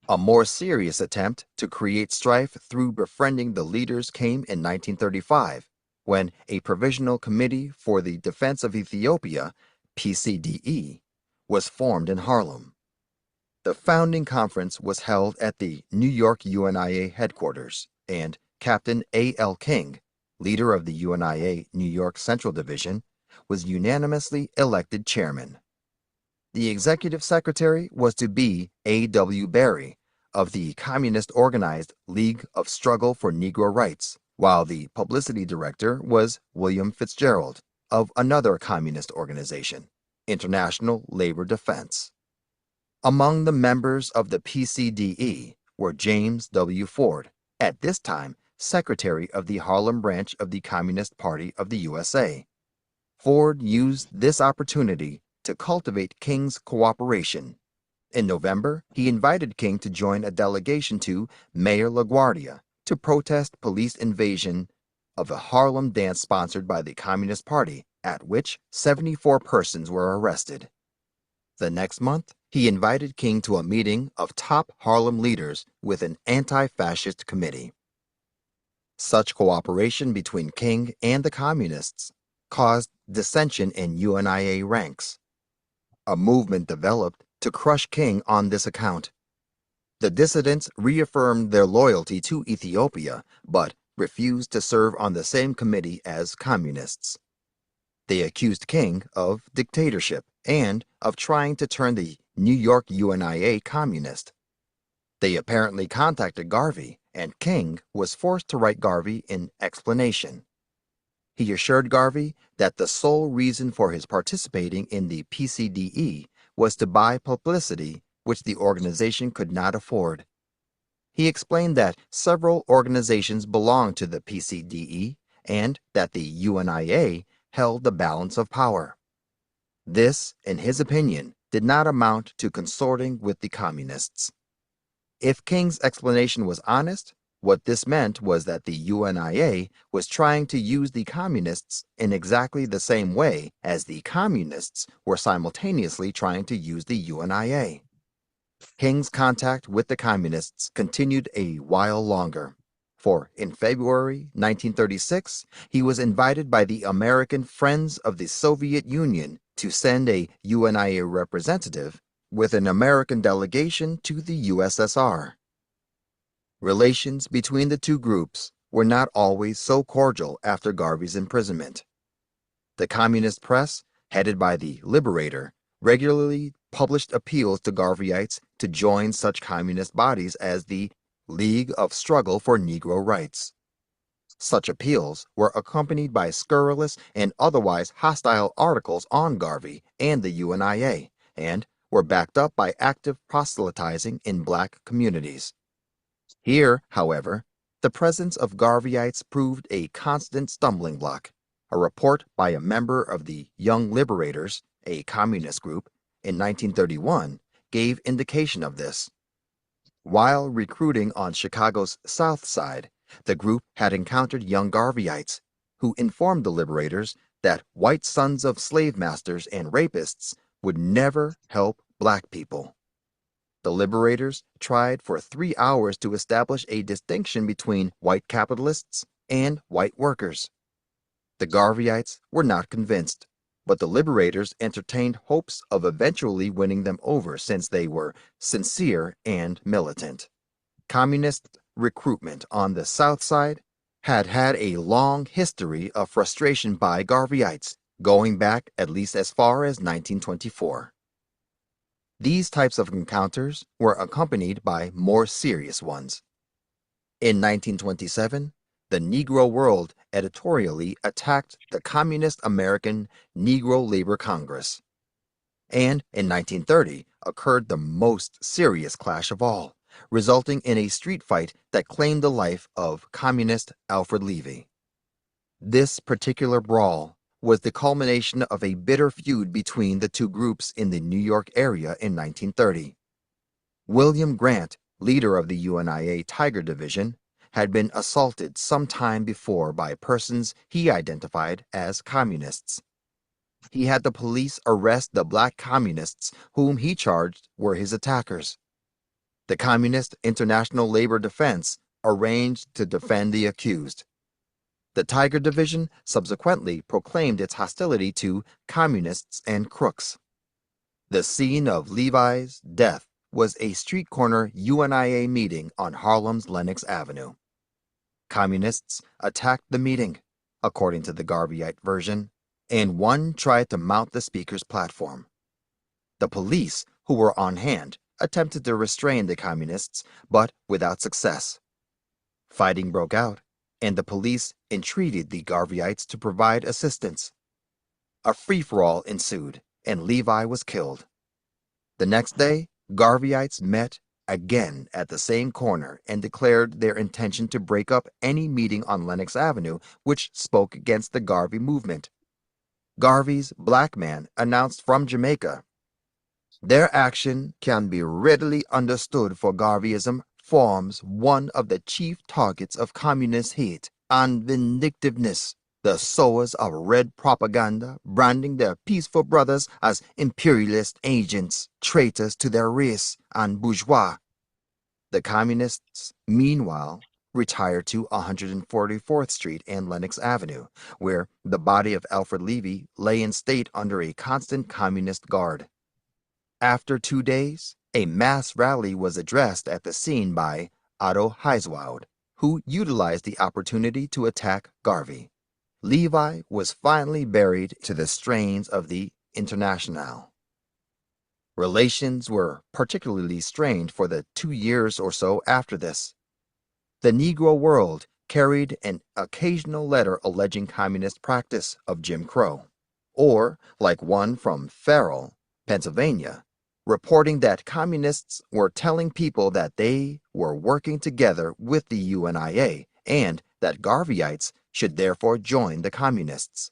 A more serious attempt to create strife through befriending the leaders came in 1935, when a Provisional Committee for the Defense of Ethiopia, PCDE, was formed in Harlem. The founding conference was held at the New York UNIA headquarters, and Captain A.L. King, leader of the UNIA New York Central Division, was unanimously elected chairman. The executive secretary was to be A.W. Berry of the communist organized League of Struggle for Negro Rights, while the publicity director was William Fitzgerald of another communist organization, International Labor Defense. Among the members of the PCDE were James W. Ford, at this time secretary of the Harlem branch of the Communist Party of the USA. Ford used this opportunity to cultivate King's cooperation. In November, he invited King to join a delegation to Mayor LaGuardia to protest police invasion of a Harlem dance sponsored by the Communist Party, at which 74 persons were arrested. The next month, he invited King to a meeting of top Harlem leaders with an anti-fascist committee. Such cooperation between King and the communists caused dissension in UNIA ranks. A movement developed to crush King on this account. The dissidents reaffirmed their loyalty to Ethiopia, but refused to serve on the same committee as communists. They accused King of dictatorship and of trying to turn the New York UNIA communist. They apparently contacted Garvey, and King was forced to write Garvey an explanation. He assured Garvey that the sole reason for his participating in the PCDE was to buy publicity which the organization could not afford. He explained that several organizations belonged to the PCDE and that the UNIA held the balance of power. This, in his opinion, did not amount to consorting with the communists. If King's explanation was honest, what this meant was that the UNIA was trying to use the communists in exactly the same way as the communists were simultaneously trying to use the UNIA. King's contact with the communists continued a while longer, for in February 1936, he was invited by the American Friends of the Soviet Union to send a UNIA representative with an American delegation to the USSR. Relations between the two groups were not always so cordial after Garvey's imprisonment. The communist press, headed by the Liberator, regularly published appeals to Garveyites to join such communist bodies as the League of Struggle for Negro Rights. Such appeals were accompanied by scurrilous and otherwise hostile articles on Garvey and the UNIA, and were backed up by active proselytizing in black communities. Here, however, the presence of Garveyites proved a constant stumbling block. A report by a member of the Young Liberators, a communist group, in 1931 gave indication of this. While recruiting on Chicago's South Side, the group had encountered young Garveyites, who informed the Liberators that white sons of slave masters and rapists would never help black people. The Liberators tried for 3 hours to establish a distinction between white capitalists and white workers. The Garveyites were not convinced, but the Liberators entertained hopes of eventually winning them over since they were sincere and militant. Communist recruitment on the South Side had had a long history of frustration by Garveyites, going back at least as far as 1924. These types of encounters were accompanied by more serious ones. In 1927, the Negro World editorially attacked the Communist American Negro Labor Congress. And in 1930 occurred the most serious clash of all, resulting in a street fight that claimed the life of communist Alfred Levy. This particular brawl was the culmination of a bitter feud between the two groups in the New York area in 1930. William Grant, leader of the UNIA Tiger Division, had been assaulted some time before by persons he identified as communists. He had the police arrest the black communists whom he charged were his attackers. The Communist International Labor Defense arranged to defend the accused. The Tiger Division subsequently proclaimed its hostility to communists and crooks. The scene of Levi's death was a street corner UNIA meeting on Harlem's Lenox Avenue. Communists attacked the meeting, according to the Garveyite version, and one tried to mount the speaker's platform. The police, who were on hand, attempted to restrain the communists, but without success. Fighting broke out, and the police entreated the Garveyites to provide assistance. A free-for-all ensued, and Levi was killed. The next day, Garveyites met again at the same corner and declared their intention to break up any meeting on Lenox Avenue which spoke against the Garvey movement. Garvey's black man announced from Jamaica, "Their action can be readily understood, for Garveyism forms one of the chief targets of communist hate and vindictiveness, the sowers of red propaganda branding their peaceful brothers as imperialist agents, traitors to their race, and bourgeois." The communists, meanwhile, retired to 144th Street and Lenox Avenue, where the body of Alfred Levy lay in state under a constant communist guard. After 2 days, a mass rally was addressed at the scene by Otto Heiswoud, who utilized the opportunity to attack Garvey. Levi was finally buried to the strains of the Internationale. Relations were particularly strained for the 2 years or so after this. The Negro World carried an occasional letter alleging communist practice of Jim Crow, or, like one from Farrell, Pennsylvania, reporting that communists were telling people that they were working together with the UNIA and that Garveyites should therefore join the communists.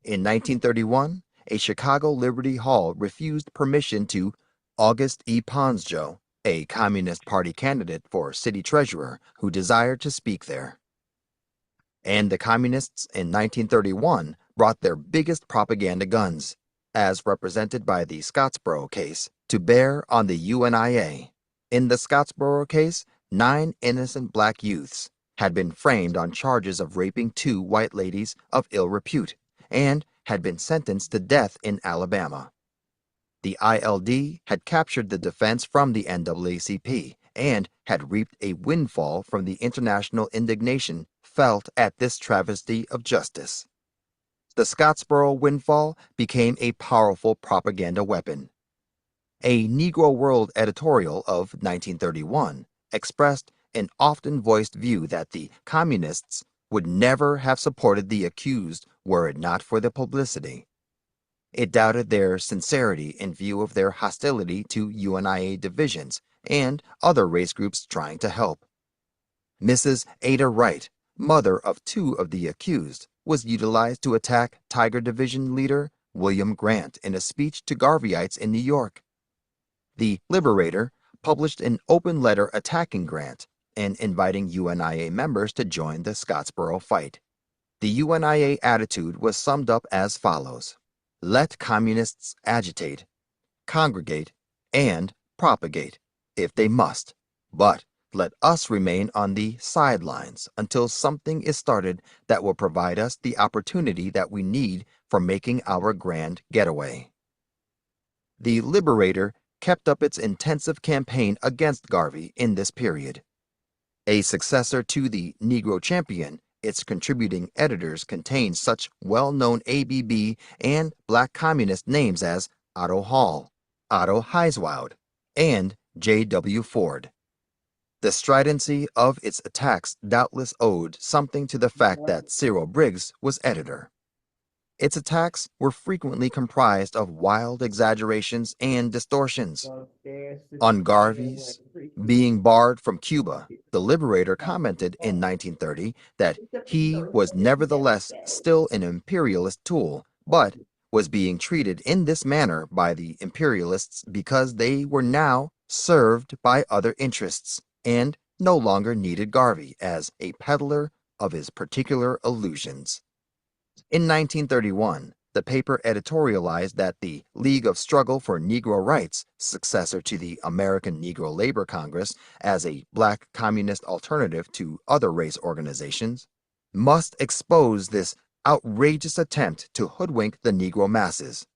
In 1931, a Chicago Liberty Hall refused permission to August E. Ponsjo, a Communist Party candidate for city treasurer who desired to speak there. And the communists in 1931 brought their biggest propaganda guns, as represented by the Scottsboro case, to bear on the UNIA. In the Scottsboro case, 9 innocent black youths had been framed on charges of raping 2 white ladies of ill repute and had been sentenced to death in Alabama. The ILD had captured the defense from the NAACP and had reaped a windfall from the international indignation felt at this travesty of justice. The Scottsboro windfall became a powerful propaganda weapon. A Negro World editorial of 1931 expressed an often voiced view that the communists would never have supported the accused were it not for the publicity. It doubted their sincerity in view of their hostility to UNIA divisions and other race groups trying to help. Mrs. Ada Wright, mother of 2 of the accused, was utilized to attack Tiger Division leader William Grant in a speech to Garveyites in New York. The Liberator published an open letter attacking Grant and inviting UNIA members to join the Scottsboro fight. The UNIA attitude was summed up as follows: "Let communists agitate, congregate, and propagate, if they must, but let us remain on the sidelines until something is started that will provide us the opportunity that we need for making our grand getaway." The Liberator kept up its intensive campaign against Garvey in this period. A successor to the Negro Champion, its contributing editors contained such well-known ABB and black communist names as Otto Hall, Otto Heiswoud, and J.W. Ford. The stridency of its attacks doubtless owed something to the fact that Cyril Briggs was editor. Its attacks were frequently comprised of wild exaggerations and distortions. On Garvey's being barred from Cuba, the Liberator commented in 1930 that he was nevertheless still an imperialist tool, but was being treated in this manner by the imperialists because they were now served by other interests and no longer needed Garvey as a peddler of his particular illusions. In 1931, the paper editorialized that the League of Struggle for Negro Rights, successor to the American Negro Labor Congress as a black communist alternative to other race organizations, must expose this outrageous attempt to hoodwink the Negro masses.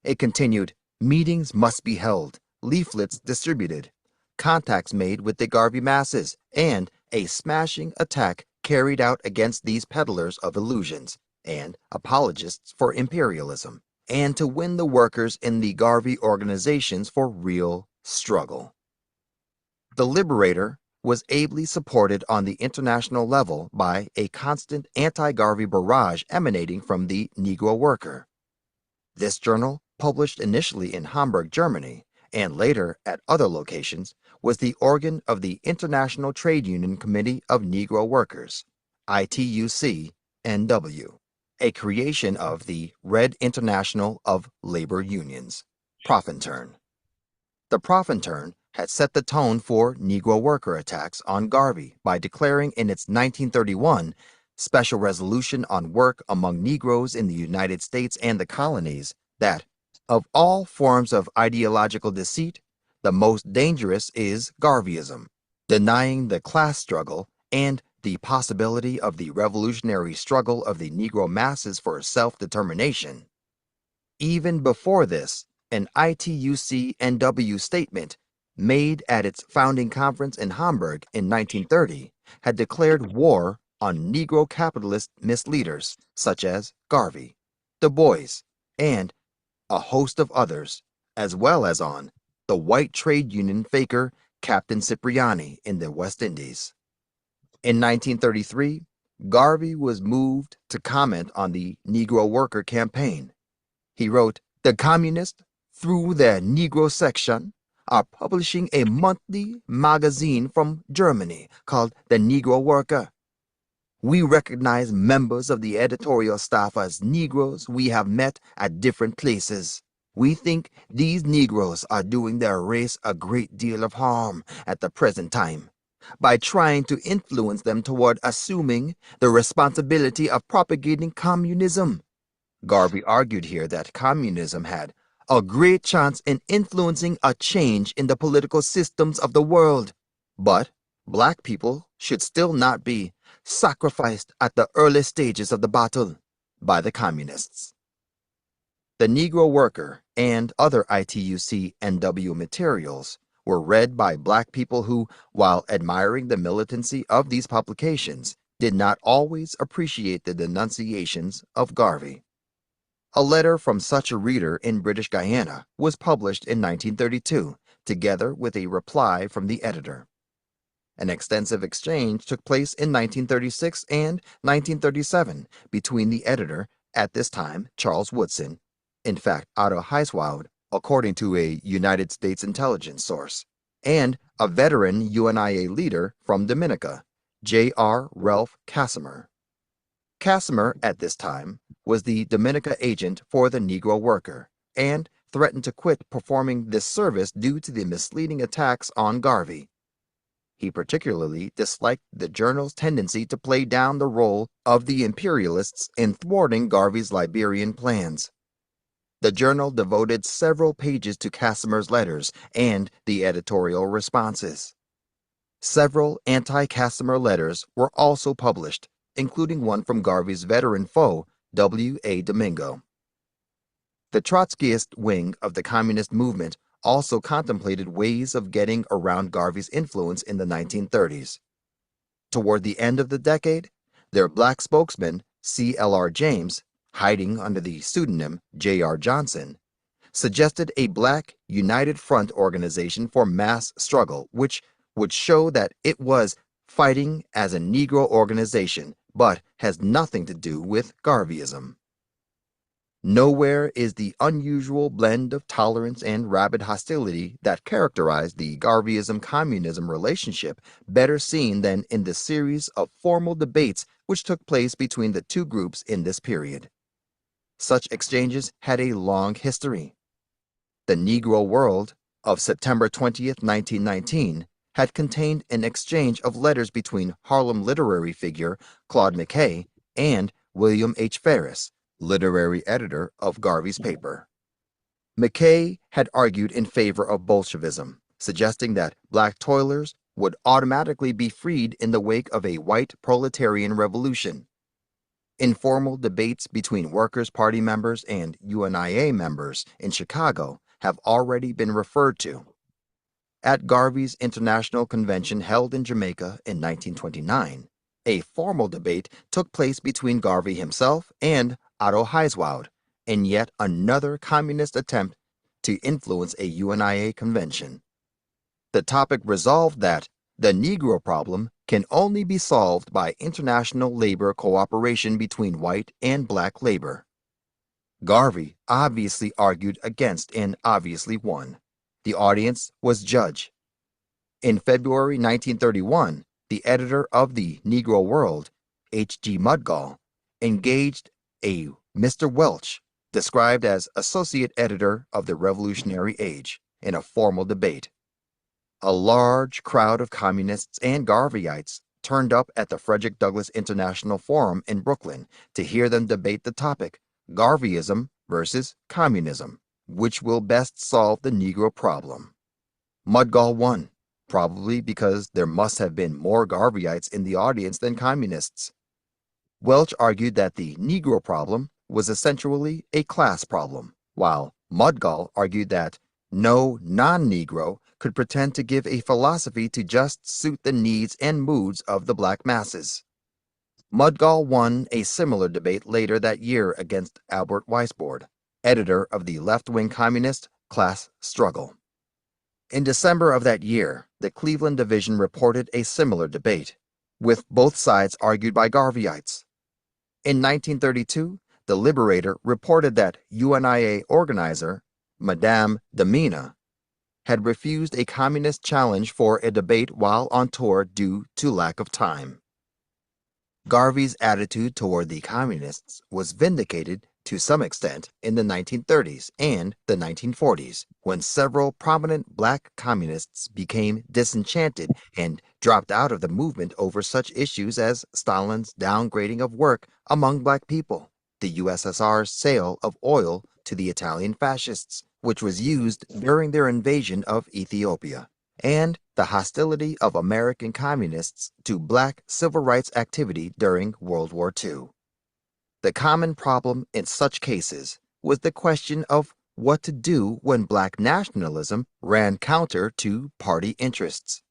It continued, "Meetings must be held, leaflets distributed, contacts made with the Garvey masses, and a smashing attack carried out against these peddlers of illusions and apologists for imperialism, and to win the workers in the Garvey organizations for real struggle." The Liberator was ably supported on the international level by a constant anti-Garvey barrage emanating from the Negro worker. This journal, published initially in Hamburg, Germany, and later at other locations, was the organ of the International Trade Union Committee of Negro Workers, ITUC-NW, a creation of the Red International of Labor Unions, Profintern. The Profintern had set the tone for Negro worker attacks on Garvey by declaring in its 1931 Special Resolution on Work Among Negroes in the United States and the Colonies that, of all forms of ideological deceit, the most dangerous is Garveyism, denying the class struggle and the possibility of the revolutionary struggle of the Negro masses for self-determination. Even before this, an ITUC-NW statement made at its founding conference in Hamburg in 1930 had declared war on Negro capitalist misleaders such as Garvey, Du Bois, and a host of others, as well as on the white trade union faker Captain Cipriani in the West Indies. In 1933, Garvey was moved to comment on the Negro worker campaign. He wrote, "The Communists, through their Negro section, are publishing a monthly magazine from Germany called The Negro Worker. We recognize members of the editorial staff as Negroes we have met at different places. We think these Negroes are doing their race a great deal of harm at the present time by trying to influence them toward assuming the responsibility of propagating communism." Garvey argued here that communism had a great chance in influencing a change in the political systems of the world, but black people should still not be sacrificed at the early stages of the battle by the communists. The Negro Worker and other ITUC-NW materials were read by black people who, while admiring the militancy of these publications, did not always appreciate the denunciations of Garvey. A letter from such a reader in British Guiana was published in 1932, together with a reply from the editor. An extensive exchange took place in 1936 and 1937 between the editor, at this time Charles Woodson, in fact Otto Heiswoud, according to a United States intelligence source, and a veteran UNIA leader from Dominica, J.R. Ralph Casimir. Casimir, at this time, was the Dominica agent for the Negro worker and threatened to quit performing this service due to the misleading attacks on Garvey. He particularly disliked the journal's tendency to play down the role of the imperialists in thwarting Garvey's Liberian plans. The journal devoted several pages to Casimir's letters and the editorial responses. Several anti-Casimir letters were also published, including one from Garvey's veteran foe, W.A. Domingo. The Trotskyist wing of the communist movement also contemplated ways of getting around Garvey's influence in the 1930s. Toward the end of the decade, their black spokesman, C.L.R. James, hiding under the pseudonym J.R. Johnson, suggested a black united front organization for mass struggle, which would show that it was fighting as a Negro organization, but has nothing to do with Garveyism. Nowhere is the unusual blend of tolerance and rabid hostility that characterized the Garveyism-communism relationship better seen than in the series of formal debates which took place between the two groups in this period. Such exchanges had a long history. The Negro World of September 20th, 1919, had contained an exchange of letters between Harlem literary figure Claude McKay and William H. Ferris, literary editor of Garvey's paper. McKay had argued in favor of Bolshevism, suggesting that black toilers would automatically be freed in the wake of a white proletarian revolution. Informal debates between Workers' Party members and UNIA members in Chicago have already been referred to. At Garvey's International Convention held in Jamaica in 1929, a formal debate took place between Garvey himself and Otto Heiswoud in yet another communist attempt to influence a UNIA convention. The topic resolved that the Negro problem can only be solved by international labor cooperation between white and black labor. Garvey obviously argued against and obviously won. The audience was judge. In February 1931, the editor of the Negro World, H.G. Mudgall, engaged a Mr. Welch, described as associate editor of the Revolutionary Age, in a formal debate. A large crowd of communists and Garveyites turned up at the Frederick Douglass International Forum in Brooklyn to hear them debate the topic, Garveyism versus communism, which will best solve the Negro problem. Mudgall won, probably because there must have been more Garveyites in the audience than communists. Welch argued that the Negro problem was essentially a class problem, while Mudgall argued that no non-Negro could pretend to give a philosophy to just suit the needs and moods of the black masses. Mudgall won a similar debate later that year against Albert Weisbord, editor of the left-wing communist Class Struggle. In December of that year, the Cleveland Division reported a similar debate, with both sides argued by Garveyites. In 1932, the Liberator reported that UNIA organizer Madame Demina had refused a communist challenge for a debate while on tour due to lack of time. Garvey's attitude toward the communists was vindicated to some extent in the 1930s and the 1940s, when several prominent black communists became disenchanted and dropped out of the movement over such issues as Stalin's downgrading of work among black people, the USSR's sale of oil to the Italian fascists, which was used during their invasion of Ethiopia, and the hostility of American communists to black civil rights activity during World War II. The common problem in such cases was the question of what to do when black nationalism ran counter to party interests.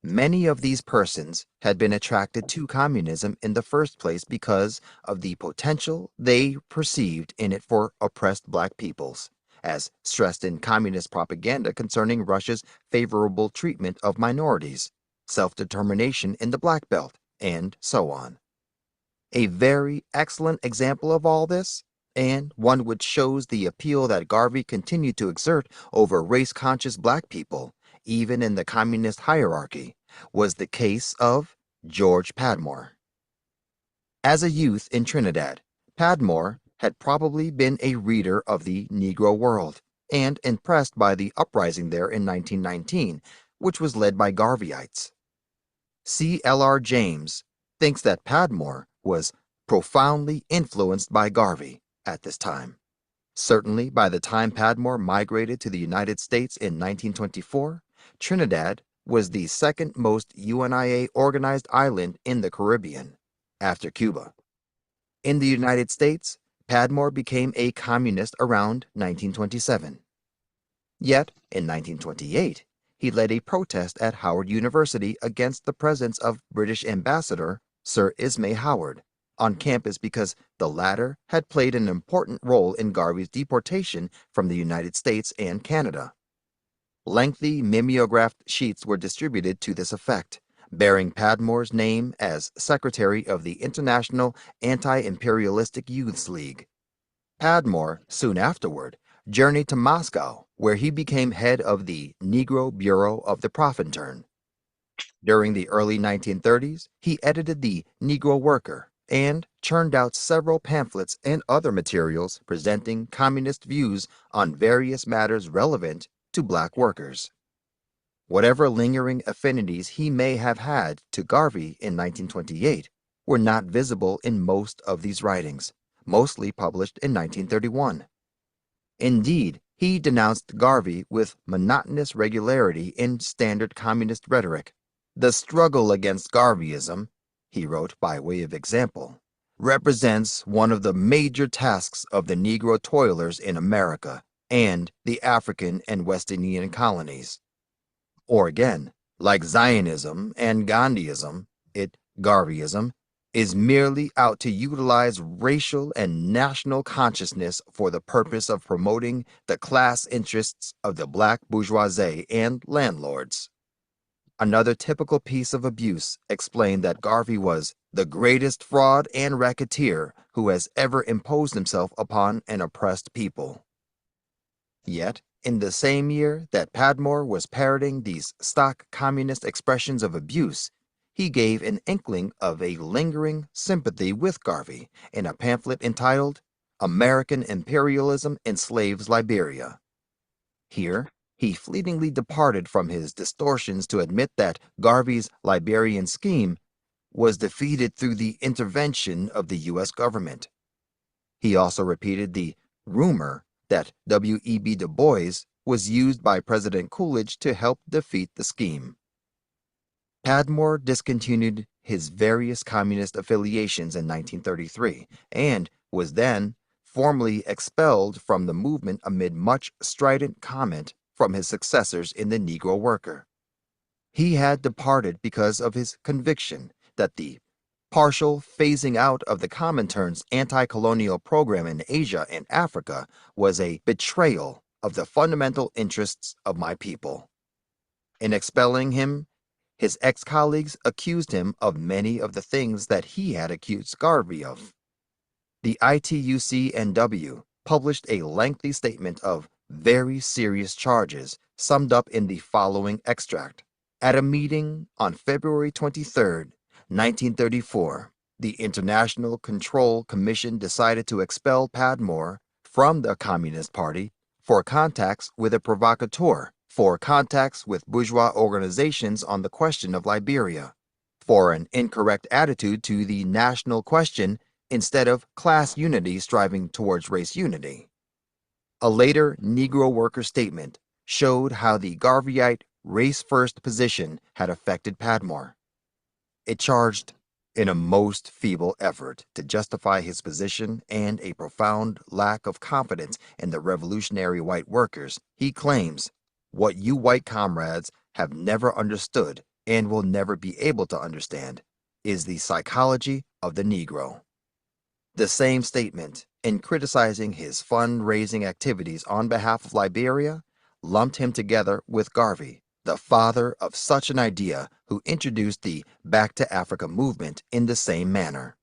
Many of these persons had been attracted to communism in the first place because of the potential they perceived in it for oppressed black peoples, as stressed in communist propaganda concerning Russia's favorable treatment of minorities, self-determination in the Black Belt, and so on. A very excellent example of all this, and one which shows the appeal that Garvey continued to exert over race-conscious black people, even in the communist hierarchy, was the case of George Padmore. As a youth in Trinidad, Padmore had probably been a reader of the Negro World and impressed by the uprising there in 1919, which was led by Garveyites. C.L.R. James thinks that Padmore was profoundly influenced by Garvey at this time. Certainly, by the time Padmore migrated to the United States in 1924, Trinidad was the second most UNIA-organized island in the Caribbean, after Cuba. In the United States, Padmore became a communist around 1927. Yet, in 1928, he led a protest at Howard University against the presence of British Ambassador Sir Ismay Howard on campus because the latter had played an important role in Garvey's deportation from the United States and Canada. Lengthy mimeographed sheets were distributed to this effect, bearing Padmore's name as secretary of the International Anti-Imperialistic Youths League. Padmore, soon afterward, journeyed to Moscow, where he became head of the Negro Bureau of the Profintern. During the early 1930s, he edited the Negro Worker and churned out several pamphlets and other materials presenting communist views on various matters relevant to black workers. Whatever lingering affinities he may have had to Garvey in 1928 were not visible in most of these writings, mostly published in 1931. Indeed, he denounced Garvey with monotonous regularity in standard communist rhetoric. The struggle against Garveyism, he wrote by way of example, represents one of the major tasks of the Negro toilers in America and the African and West Indian colonies. Or again, like Zionism and Gandhiism, Garveyism, is merely out to utilize racial and national consciousness for the purpose of promoting the class interests of the black bourgeoisie and landlords. Another typical piece of abuse explained that Garvey was the greatest fraud and racketeer who has ever imposed himself upon an oppressed people. Yet, in the same year that Padmore was parroting these stock communist expressions of abuse, he gave an inkling of a lingering sympathy with Garvey in a pamphlet entitled American Imperialism Enslaves Liberia. Here, he fleetingly departed from his distortions to admit that Garvey's Liberian scheme was defeated through the intervention of the U.S. government. He also repeated the rumor that W.E.B. Du Bois was used by President Coolidge to help defeat the scheme. Padmore discontinued his various communist affiliations in 1933 and was then formally expelled from the movement amid much strident comment from his successors in the Negro Worker. He had departed because of his conviction that the partial phasing out of the Comintern's anti-colonial program in Asia and Africa was a betrayal of the fundamental interests of my people. In expelling him, his ex-colleagues accused him of many of the things that he had accused Garvey of. The ITUC-NW published a lengthy statement of very serious charges summed up in the following extract. At a meeting on February 23, 1934, the International Control Commission decided to expel Padmore from the Communist Party for contacts with a provocateur, for contacts with bourgeois organizations on the question of Liberia, for an incorrect attitude to the national question instead of class unity striving towards race unity. A later Negro Worker statement showed how the Garveyite race-first position had affected Padmore. It charged, in a most feeble effort to justify his position and a profound lack of confidence in the revolutionary white workers, he claims, what you white comrades have never understood and will never be able to understand is the psychology of the Negro. The same statement, in criticizing his fundraising activities on behalf of Liberia, lumped him together with Garvey, the father of such an idea who introduced the Back to Africa movement in the same manner.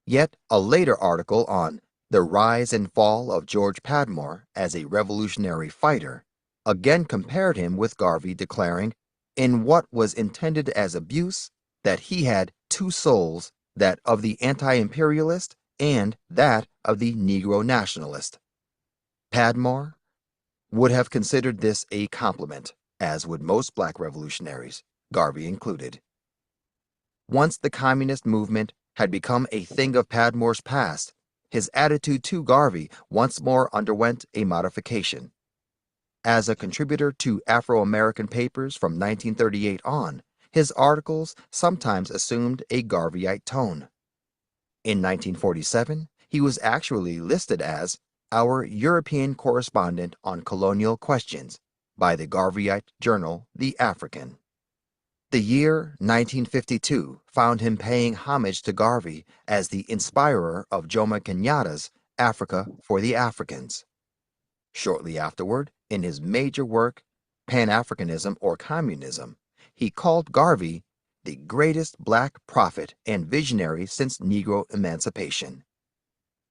Yet a later article on the rise and fall of George Padmore as a revolutionary fighter again compared him with Garvey, declaring, in what was intended as abuse, that he had two souls, that of the anti-imperialist and that of the Negro nationalist. Padmore would have considered this a compliment, as would most black revolutionaries, Garvey included. Once the communist movement had become a thing of Padmore's past, his attitude to Garvey once more underwent a modification. As a contributor to Afro-American papers from 1938 on, his articles sometimes assumed a Garveyite tone. In 1947, he was actually listed as our European correspondent on colonial questions by the Garveyite journal The African. The year 1952 found him paying homage to Garvey as the inspirer of Jomo Kenyatta's Africa for the Africans. Shortly afterward, in his major work, Pan-Africanism or Communism, he called Garvey the greatest black prophet and visionary since Negro emancipation.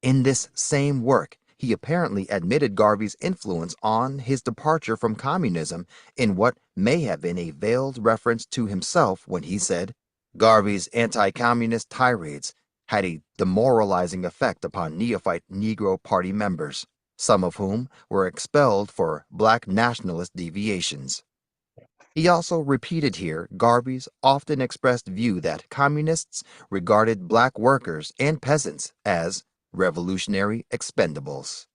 In this same work, he apparently admitted Garvey's influence on his departure from communism in what may have been a veiled reference to himself when he said, Garvey's anti-communist tirades had a demoralizing effect upon neophyte Negro Party members, some of whom were expelled for black nationalist deviations. He also repeated here Garvey's often expressed view that communists regarded black workers and peasants as revolutionary expendables.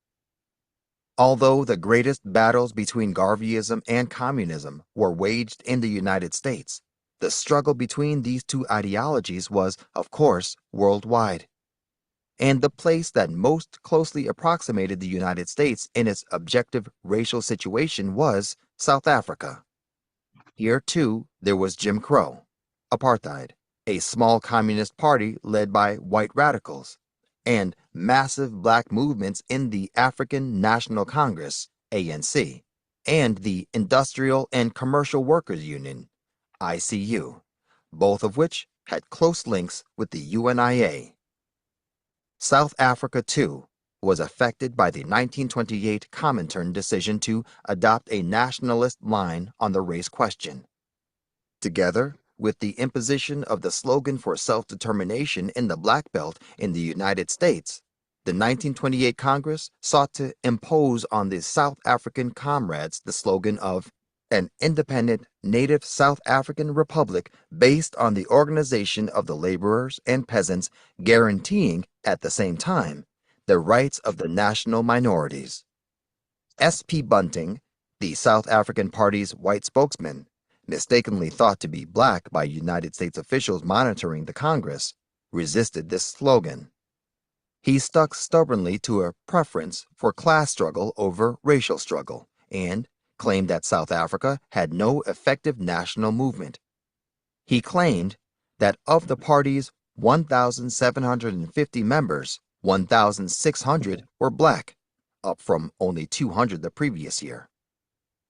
Although the greatest battles between Garveyism and communism were waged in the United States, the struggle between these two ideologies was, of course, worldwide. And the place that most closely approximated the United States in its objective racial situation was South Africa. Here, too, there was Jim Crow, apartheid, a small communist party led by white radicals, and massive black movements in the African National Congress, ANC, and the Industrial and Commercial Workers Union, UNIA-ACL, both of which had close links with the UNIA. South Africa, too, was affected by the 1928 Comintern decision to adopt a nationalist line on the race question. Together with the imposition of the slogan for self-determination in the Black Belt in the United States, the 1928 Congress sought to impose on the South African comrades the slogan of an independent native South African republic based on the organization of the laborers and peasants, guaranteeing, at the same time, the rights of the national minorities. S.P. Bunting, the South African Party's white spokesman, mistakenly thought to be black by United States officials monitoring the Congress, resisted this slogan. He stuck stubbornly to a preference for class struggle over racial struggle and claimed that South Africa had no effective national movement. He claimed that of the party's 1,750 members, 1,600 were black, up from only 200 the previous year.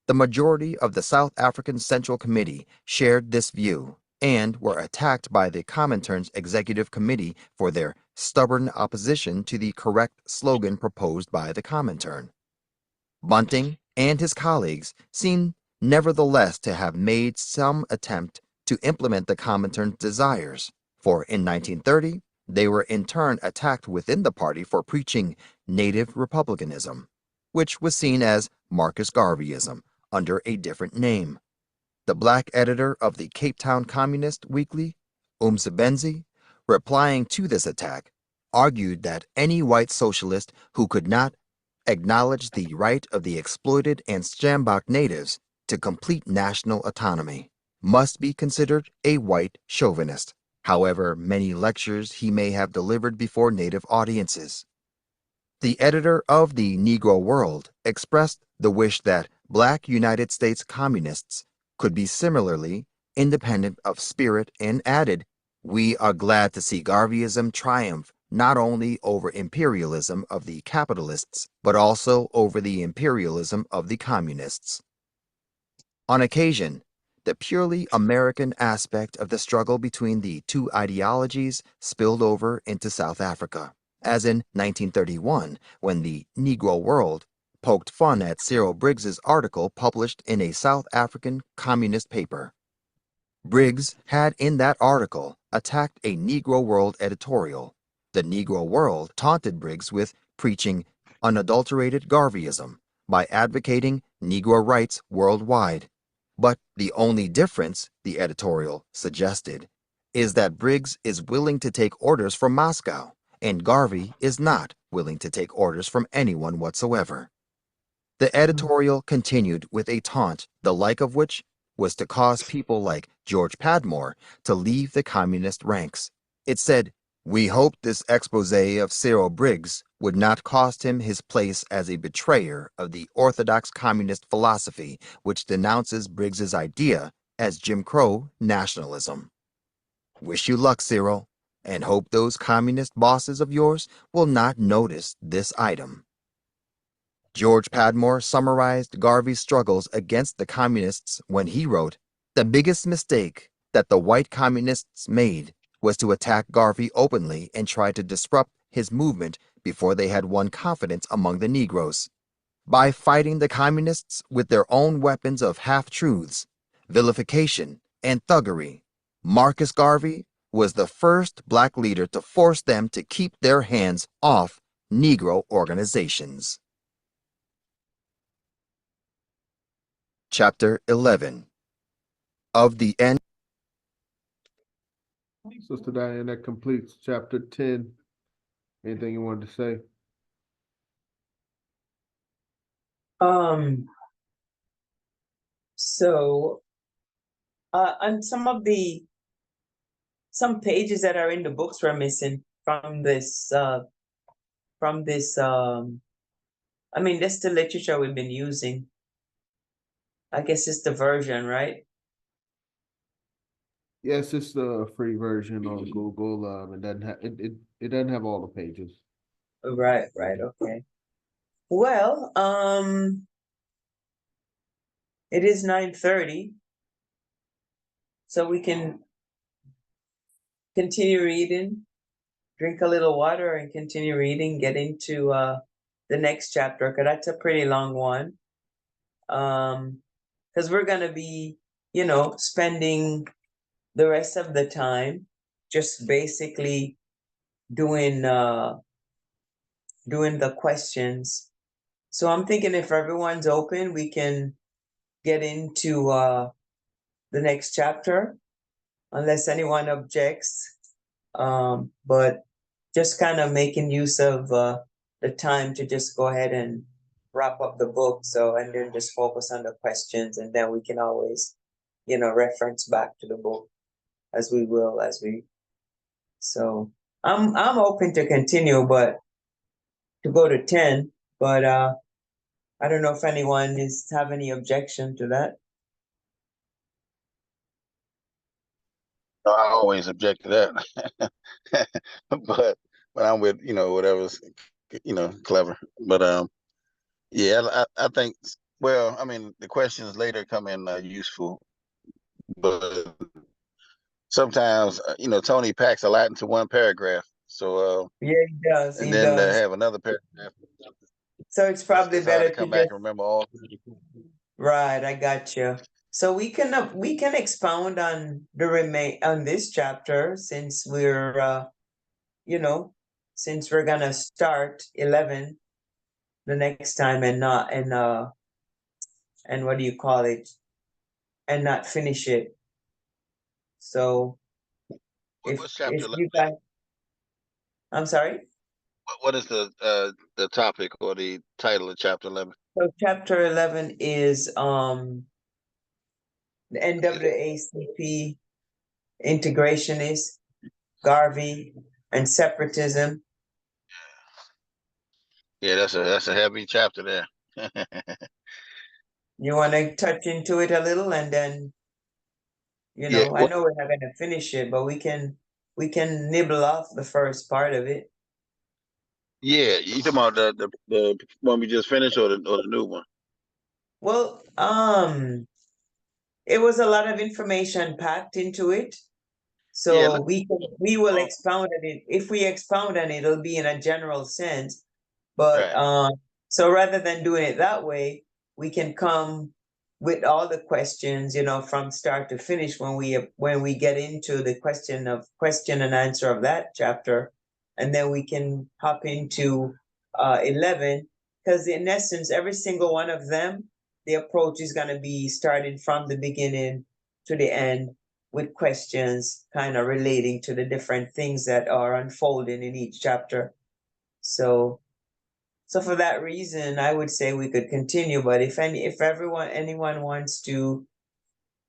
The majority of the South African Central Committee shared this view and were attacked by the Comintern's Executive Committee for their stubborn opposition to the correct slogan proposed by the Comintern. Bunting and his colleagues seem nevertheless to have made some attempt to implement the Comintern's desires, for in 1930 they were in turn attacked within the party for preaching native republicanism, which was seen as Marcus Garveyism under a different name. The black editor of the Cape Town Communist Weekly, Umsebenzi, replying to this attack, argued that any white socialist who could not acknowledge the right of the exploited and Stambach natives to complete national autonomy must be considered a white chauvinist, however many lectures he may have delivered before native audiences. The editor of the Negro World expressed the wish that black United States communists could be similarly independent of spirit and added, "We are glad to see Garveyism triumph not only over imperialism of the capitalists, but also over the imperialism of the communists." On occasion, the purely American aspect of the struggle between the two ideologies spilled over into South Africa, as in 1931, when the Negro World poked fun at Cyril Briggs's article published in a South African communist paper. Briggs had in that article attacked a Negro World editorial. The Negro World taunted Briggs with preaching unadulterated Garveyism by advocating Negro rights worldwide. But the only difference, the editorial suggested, is that Briggs is willing to take orders from Moscow, and Garvey is not willing to take orders from anyone whatsoever. The editorial continued with a taunt, the like of which was to cause people like George Padmore to leave the communist ranks. It said, "We hoped this expose of Cyril Briggs would not cost him his place as a betrayer of the orthodox communist philosophy which denounces Briggs's idea as Jim Crow nationalism. Wish you luck, Cyril, and hope those communist bosses of yours will not notice this item." George Padmore summarized Garvey's struggles against the communists when he wrote, "The biggest mistake that the white communists made was to attack Garvey openly and try to disrupt his movement before they had won confidence among the Negroes. By fighting the communists with their own weapons of half-truths, vilification, and thuggery, Marcus Garvey was the first black leader to force them to keep their hands off Negro organizations." Chapter 11 of the end. Sister Diane, that completes chapter 10. Anything you wanted to say? So, and some pages that are in the books were missing from this, I mean, that's the literature we've been using. I guess it's the version, right? Yes, it's the free version on Google. It doesn't have it doesn't have all the pages. Right, okay. Well, it is 9:30. so we can continue reading, drink a little water and continue reading, get into the next chapter, because that's a pretty long one. Because we're gonna be, spending the rest of the time just basically doing the questions. So I'm thinking if everyone's open, we can get into the next chapter, unless anyone objects. But just kind of making use of the time to just go ahead and wrap up the book. So, and then just focus on the questions, and then we can always, reference back to the book as we will, so I'm open to continue, but to go to 10, but I don't know if anyone have any objection to that. I always object to that. but I'm with, whatever's, clever. But yeah, I think, well, I mean, the questions later come in useful, but sometimes, Tony packs a lot into one paragraph. So, Yeah, he does. and He then does. have another paragraph. So it's probably It's hard better to come to back just, and remember all. right. I got you. So we can expound on on this chapter, since we're since we're gonna start 11 the next time, and not and what do you call it, and not finish it. So What's chapter if 11? you guys, I'm sorry. What is the topic or the title of chapter 11? So chapter 11 is the NAACP integrationist, Garvey, and separatism. Yeah, that's a heavy chapter there. You want to touch into it a little, and then Yeah, I know we're not going to finish it, but we can nibble off the first part of it. yeah. You talking about the one we just finished, or the new one? Well, it was a lot of information packed into it. Yeah, So we will expound on it. If we expound on it, it'll be in a general sense. But right. so rather than doing it that way, we can come with all the questions, from start to finish when we get into the question and answer of that chapter, and then we can hop into 11, because in essence, every single one of them, the approach is going to be starting from the beginning to the end, with questions kind of relating to the different things that are unfolding in each chapter. So for that reason, I would say we could continue, but if anyone wants to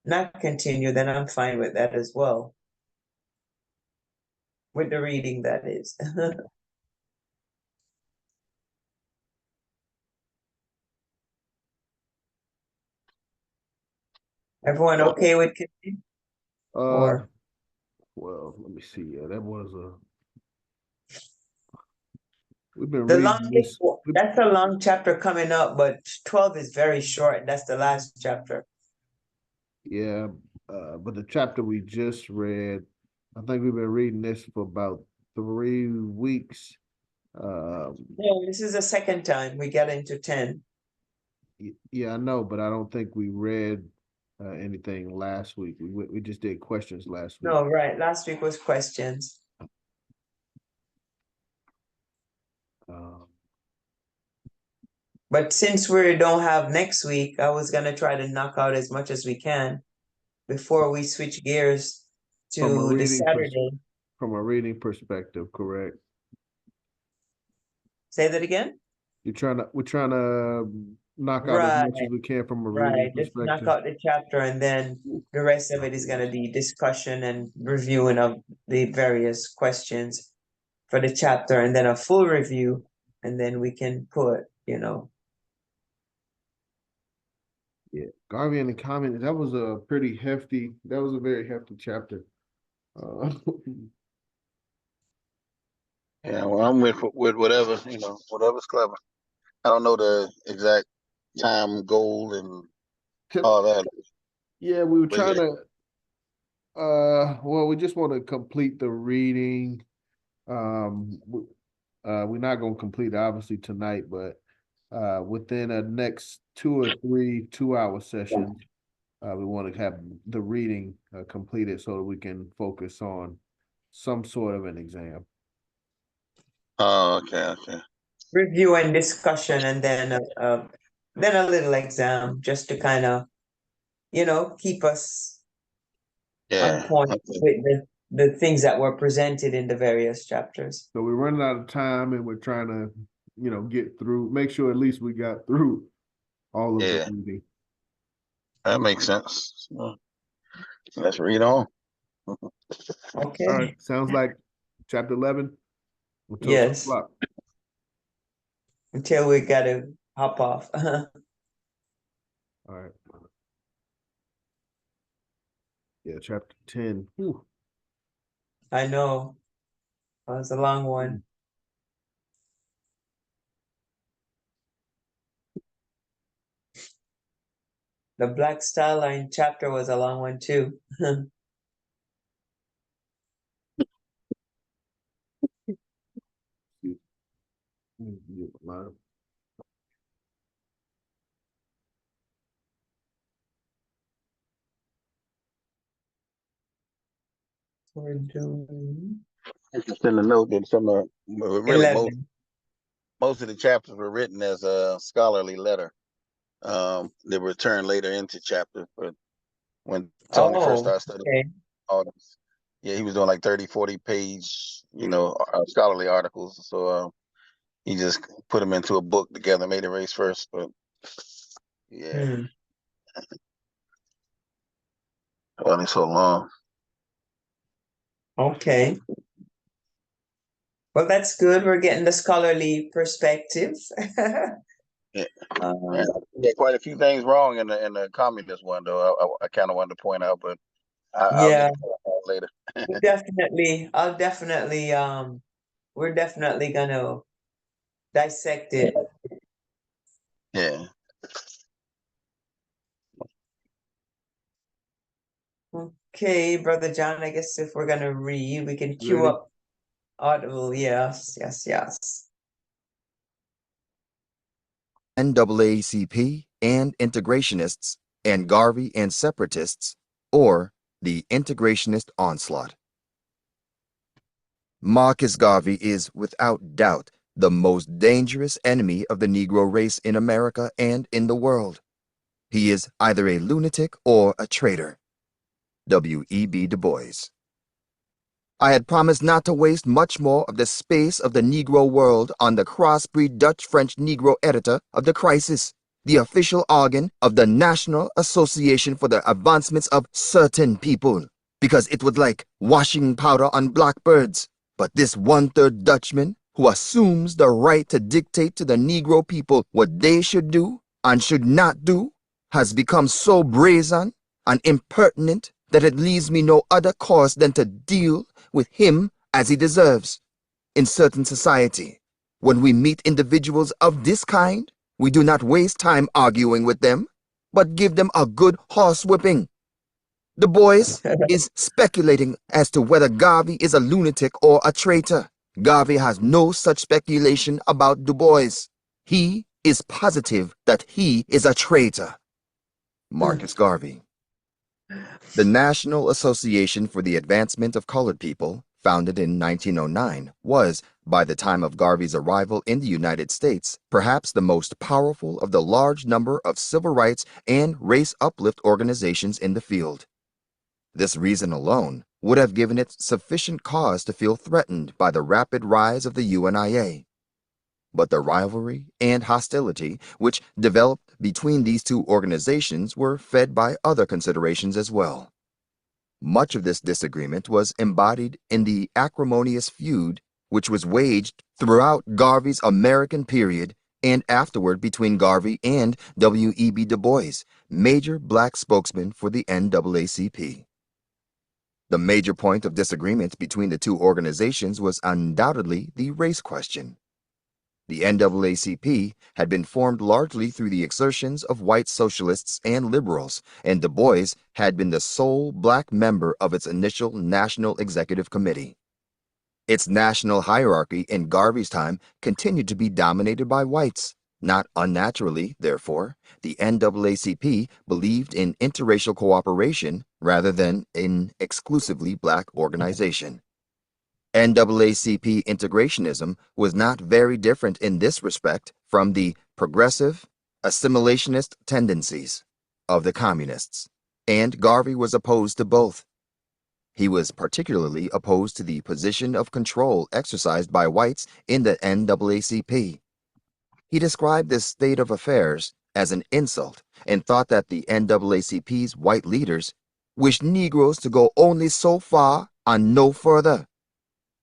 not continue, then I'm fine with that as well. With the reading, that is. Everyone okay with continue? Or Well, let me see. Yeah, that was we've been the reading longest, this. that's a long chapter coming up, but 12 is very short. That's the last chapter. Yeah, but the chapter we just read, I think we've been reading this for about 3 weeks. Yeah, this is the second time we get into 10. Yeah, I know, but I don't think we read anything last week. We just did questions last week. No, right. Last week was questions. But since we don't have next week, I was gonna try to knock out as much as we can before we switch gears to the Saturday. From a reading perspective, correct? Say that again? We're trying to knock out as much as we can from a reading Right. Just knock perspective. out the chapter, and then the rest of it is gonna be discussion and reviewing of the various questions for the chapter, and then a full review, and then we can put, Yeah, Garvey in the comment, that was a very hefty chapter. Yeah, well, I'm with whatever, whatever's clever. I don't know the exact time goal and all that. Yeah, we were But trying yeah. to Well, we just want to complete the reading. We're not gonna complete it obviously tonight, but within the next 2 or 3 2-hour sessions, we want to have the reading completed so that we can focus on some sort of an exam. Oh, okay. Review and discussion, and then a little exam, just to kind of, keep us on Yeah. point Okay. with the things that were presented in the various chapters. So we're running out of time and we're trying to, get through, make sure at least we got through all of the Yeah, reading. that makes sense. So, let's read on. All Okay. right, sounds like chapter 11 until 2 Yes. o'clock. Until we gotta hop off. All right. Yeah, chapter 10. Whew. I know. That was a long one. The Black Star Line chapter was a long one too. We're doing Just in the note that really 11. most of the chapters were written as a scholarly letter. They were turned later into chapters, but when Tony first Oh, started studying okay. all this, yeah, he was doing like 30, 40 page, scholarly articles. So he just put them into a book together, made a race first. But yeah, Hmm. only so long. Okay. Well, that's good. We're getting the scholarly perspective. Yeah. Um, And yeah, quite a few things wrong in the communist one though. I kind of wanted to point out, but I'll get yeah, to that later. we're definitely gonna dissect it. Yeah. Okay, Brother John, I guess if we're gonna read, we can queue Ready? up Audible. Yes. NAACP and integrationists, and Garvey and separatists, or the integrationist onslaught. Marcus Garvey is, without doubt, the most dangerous enemy of the Negro race in America and in the world. He is either a lunatic or a traitor. W.E.B. Du Bois. I had promised not to waste much more of the space of the Negro world on the crossbreed Dutch-French Negro editor of the Crisis, the official organ of the National Association for the Advancements of Certain People, because it was like washing powder on blackbirds. But this one-third Dutchman, who assumes the right to dictate to the Negro people what they should do and should not do, has become so brazen and impertinent that it leaves me no other course than to deal with him as he deserves. In certain society, when we meet individuals of this kind, we do not waste time arguing with them, but give them a good horsewhipping. Du Bois is speculating as to whether Garvey is a lunatic or a traitor. Garvey has no such speculation about Du Bois. He is positive that he is a traitor. Marcus Garvey. The National Association for the Advancement of Colored People, founded in 1909, was, by the time of Garvey's arrival in the United States, perhaps the most powerful of the large number of civil rights and race uplift organizations in the field. This reason alone would have given it sufficient cause to feel threatened by the rapid rise of the UNIA. But the rivalry and hostility which developed between these two organizations were fed by other considerations as well. Much of this disagreement was embodied in the acrimonious feud which was waged throughout Garvey's American period and afterward between Garvey and W.E.B. Du Bois, major black spokesman for the NAACP. The major point of disagreement between the two organizations was undoubtedly the race question. The NAACP had been formed largely through the exertions of white socialists and liberals, and Du Bois had been the sole black member of its initial National Executive Committee. Its national hierarchy in Garvey's time continued to be dominated by whites. Not unnaturally, therefore, the NAACP believed in interracial cooperation rather than in exclusively black organization. NAACP integrationism was not very different in this respect from the progressive, assimilationist tendencies of the communists, and Garvey was opposed to both. He was particularly opposed to the position of control exercised by whites in the NAACP. He described this state of affairs as an insult and thought that the NAACP's white leaders wished Negroes to go only so far and no further.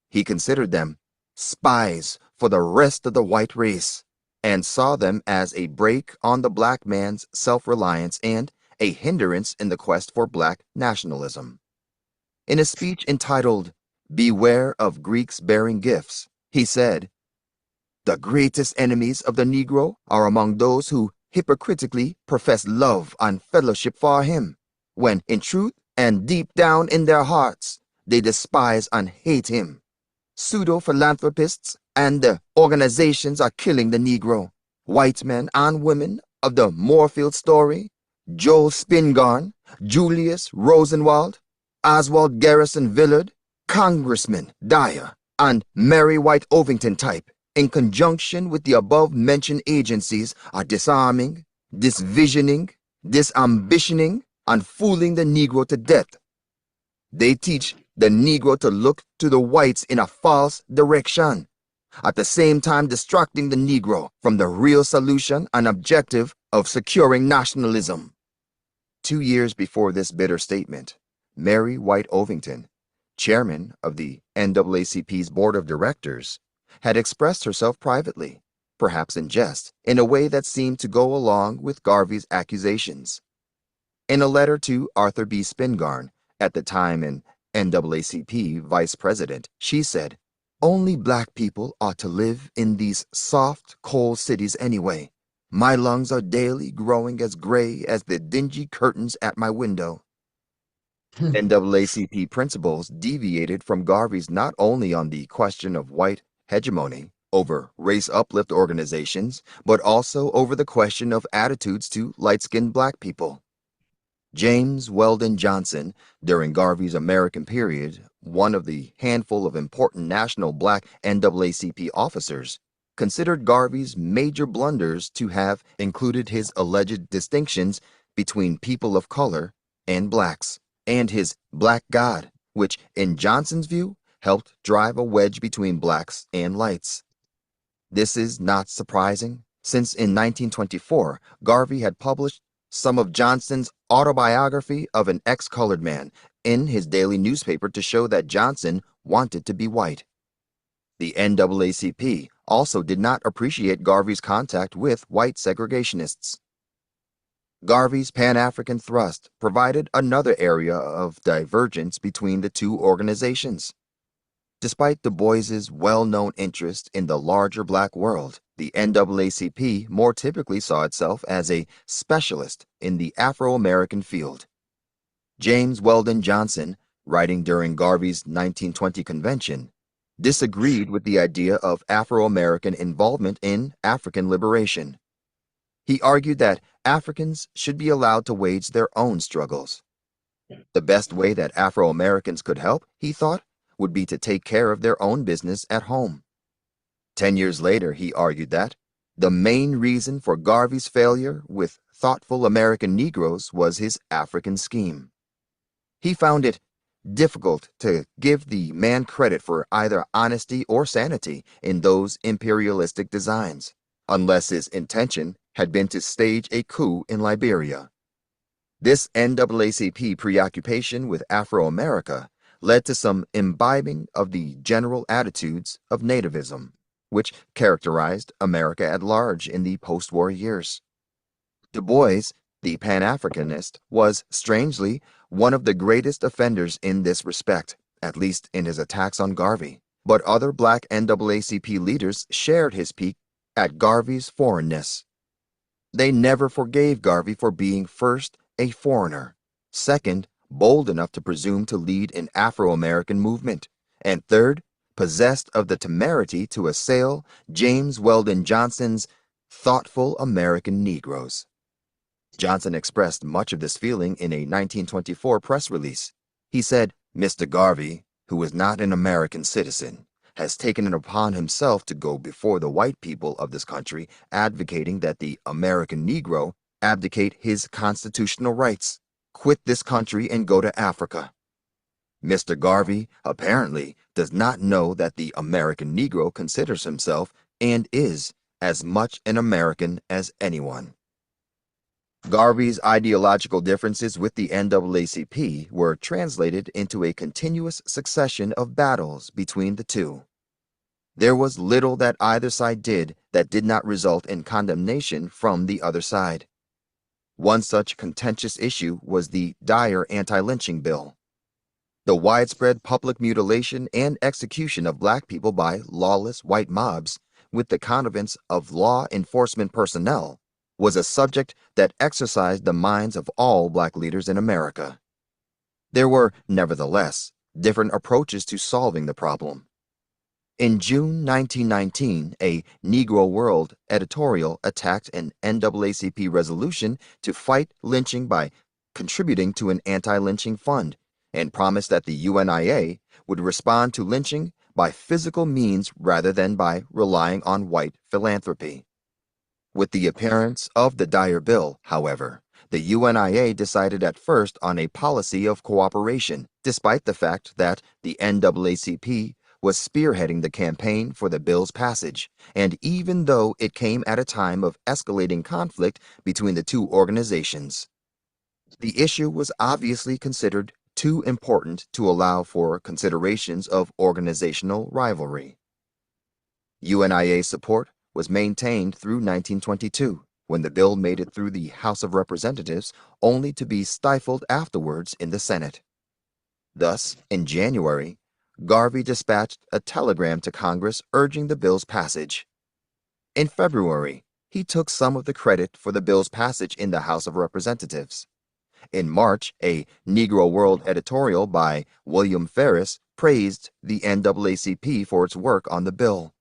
He considered them spies for the rest of the white race and saw them as a brake on the black man's self-reliance and a hindrance in the quest for black nationalism. In a speech entitled, "Beware of Greeks Bearing Gifts," he said, "The greatest enemies of the Negro are among those who hypocritically profess love and fellowship for him, when in truth and deep down in their hearts they despise and hate him. Pseudo-philanthropists and the organizations are killing the Negro. White men and women of the Moorfield story, Joel Spingarn, Julius Rosenwald, Oswald Garrison Villard, Congressman Dyer, and Mary White Ovington type, in conjunction with the above-mentioned agencies, are disarming, disvisioning, disambitioning, and fooling the Negro to death. They teach the Negro to look to the whites in a false direction, at the same time distracting the Negro from the real solution and objective of securing nationalism." 2 years before this bitter statement, Mary White Ovington, chairman of the NAACP's board of directors, had expressed herself privately, perhaps in jest, in a way that seemed to go along with Garvey's accusations. In a letter to Arthur B. Spingarn, at the time an NAACP vice president, she said, "Only black people ought to live in these soft, cold cities anyway. My lungs are daily growing as gray as the dingy curtains at my window." NAACP principles deviated from Garvey's not only on the question of white hegemony over race uplift organizations, but also over the question of attitudes to light-skinned black people. James Weldon Johnson, during Garvey's American period, one of the handful of important national black NAACP officers, considered Garvey's major blunders to have included his alleged distinctions between people of color and blacks, and his black God, which, in Johnson's view, helped drive a wedge between blacks and whites. This is not surprising, since in 1924, Garvey had published some of Johnson's autobiography of an ex-colored man in his daily newspaper to show that Johnson wanted to be white. The NAACP also did not appreciate Garvey's contact with white segregationists. Garvey's Pan-African thrust provided another area of divergence between the two organizations. Despite Du Bois's well-known interest in the larger black world, the NAACP more typically saw itself as a specialist in the Afro-American field. James Weldon Johnson, writing during Garvey's 1920 convention, disagreed with the idea of Afro-American involvement in African liberation. He argued that Africans should be allowed to wage their own struggles. The best way that Afro-Americans could help, he thought, would be to take care of their own business at home. 10 years later, he argued that the main reason for Garvey's failure with thoughtful American Negroes was his African scheme. He found it difficult to give the man credit for either honesty or sanity in those imperialistic designs, unless his intention had been to stage a coup in Liberia. This NAACP preoccupation with Afro-America led to some imbibing of the general attitudes of nativism, which characterized America at large in the post-war years. Du Bois, the Pan-Africanist, was, strangely, one of the greatest offenders in this respect, at least in his attacks on Garvey. But other black NAACP leaders shared his pique at Garvey's foreignness. They never forgave Garvey for being, first, a foreigner, second, bold enough to presume to lead an Afro-American movement, and third, possessed of the temerity to assail James Weldon Johnson's thoughtful American Negroes. Johnson expressed much of this feeling in a 1924 press release. He said, "Mr. Garvey, who is not an American citizen, has taken it upon himself to go before the white people of this country advocating that the American Negro abdicate his constitutional rights, quit this country and go to Africa. Mr. Garvey apparently does not know that the American Negro considers himself and is as much an American as anyone." Garvey's ideological differences with the NAACP were translated into a continuous succession of battles between the two. There was little that either side did that did not result in condemnation from the other side. One such contentious issue was the Dyer anti-lynching bill. The widespread public mutilation and execution of black people by lawless white mobs, with the connivance of law enforcement personnel, was a subject that exercised the minds of all black leaders in America. There were, nevertheless, different approaches to solving the problem. In June 1919, a Negro World editorial attacked an NAACP resolution to fight lynching by contributing to an anti-lynching fund, and promised that the UNIA would respond to lynching by physical means rather than by relying on white philanthropy. With the appearance of the Dyer bill, however, the UNIA decided at first on a policy of cooperation, despite the fact that the NAACP was spearheading the campaign for the bill's passage, and even though it came at a time of escalating conflict between the two organizations. The issue was obviously considered too important to allow for considerations of organizational rivalry. UNIA support was maintained through 1922, when the bill made it through the House of Representatives, only to be stifled afterwards in the Senate. Thus, in January, Garvey dispatched a telegram to Congress urging the bill's passage. In February, he took some of the credit for the bill's passage in the House of Representatives. In March, a Negro World editorial by William Ferris praised the NAACP for its work on the bill.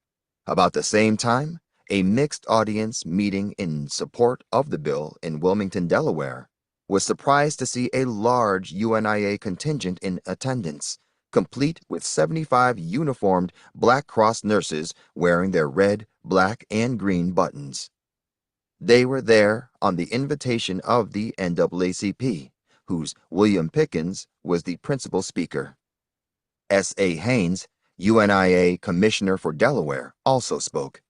About the same time, a mixed audience meeting in support of the bill in Wilmington, Delaware, was surprised to see a large UNIA contingent in attendance, complete with 75 uniformed Black Cross nurses wearing their red, black, and green buttons. They were there on the invitation of the NAACP, whose William Pickens was the principal speaker. S.A. Haynes, UNIA Commissioner for Delaware, also spoke.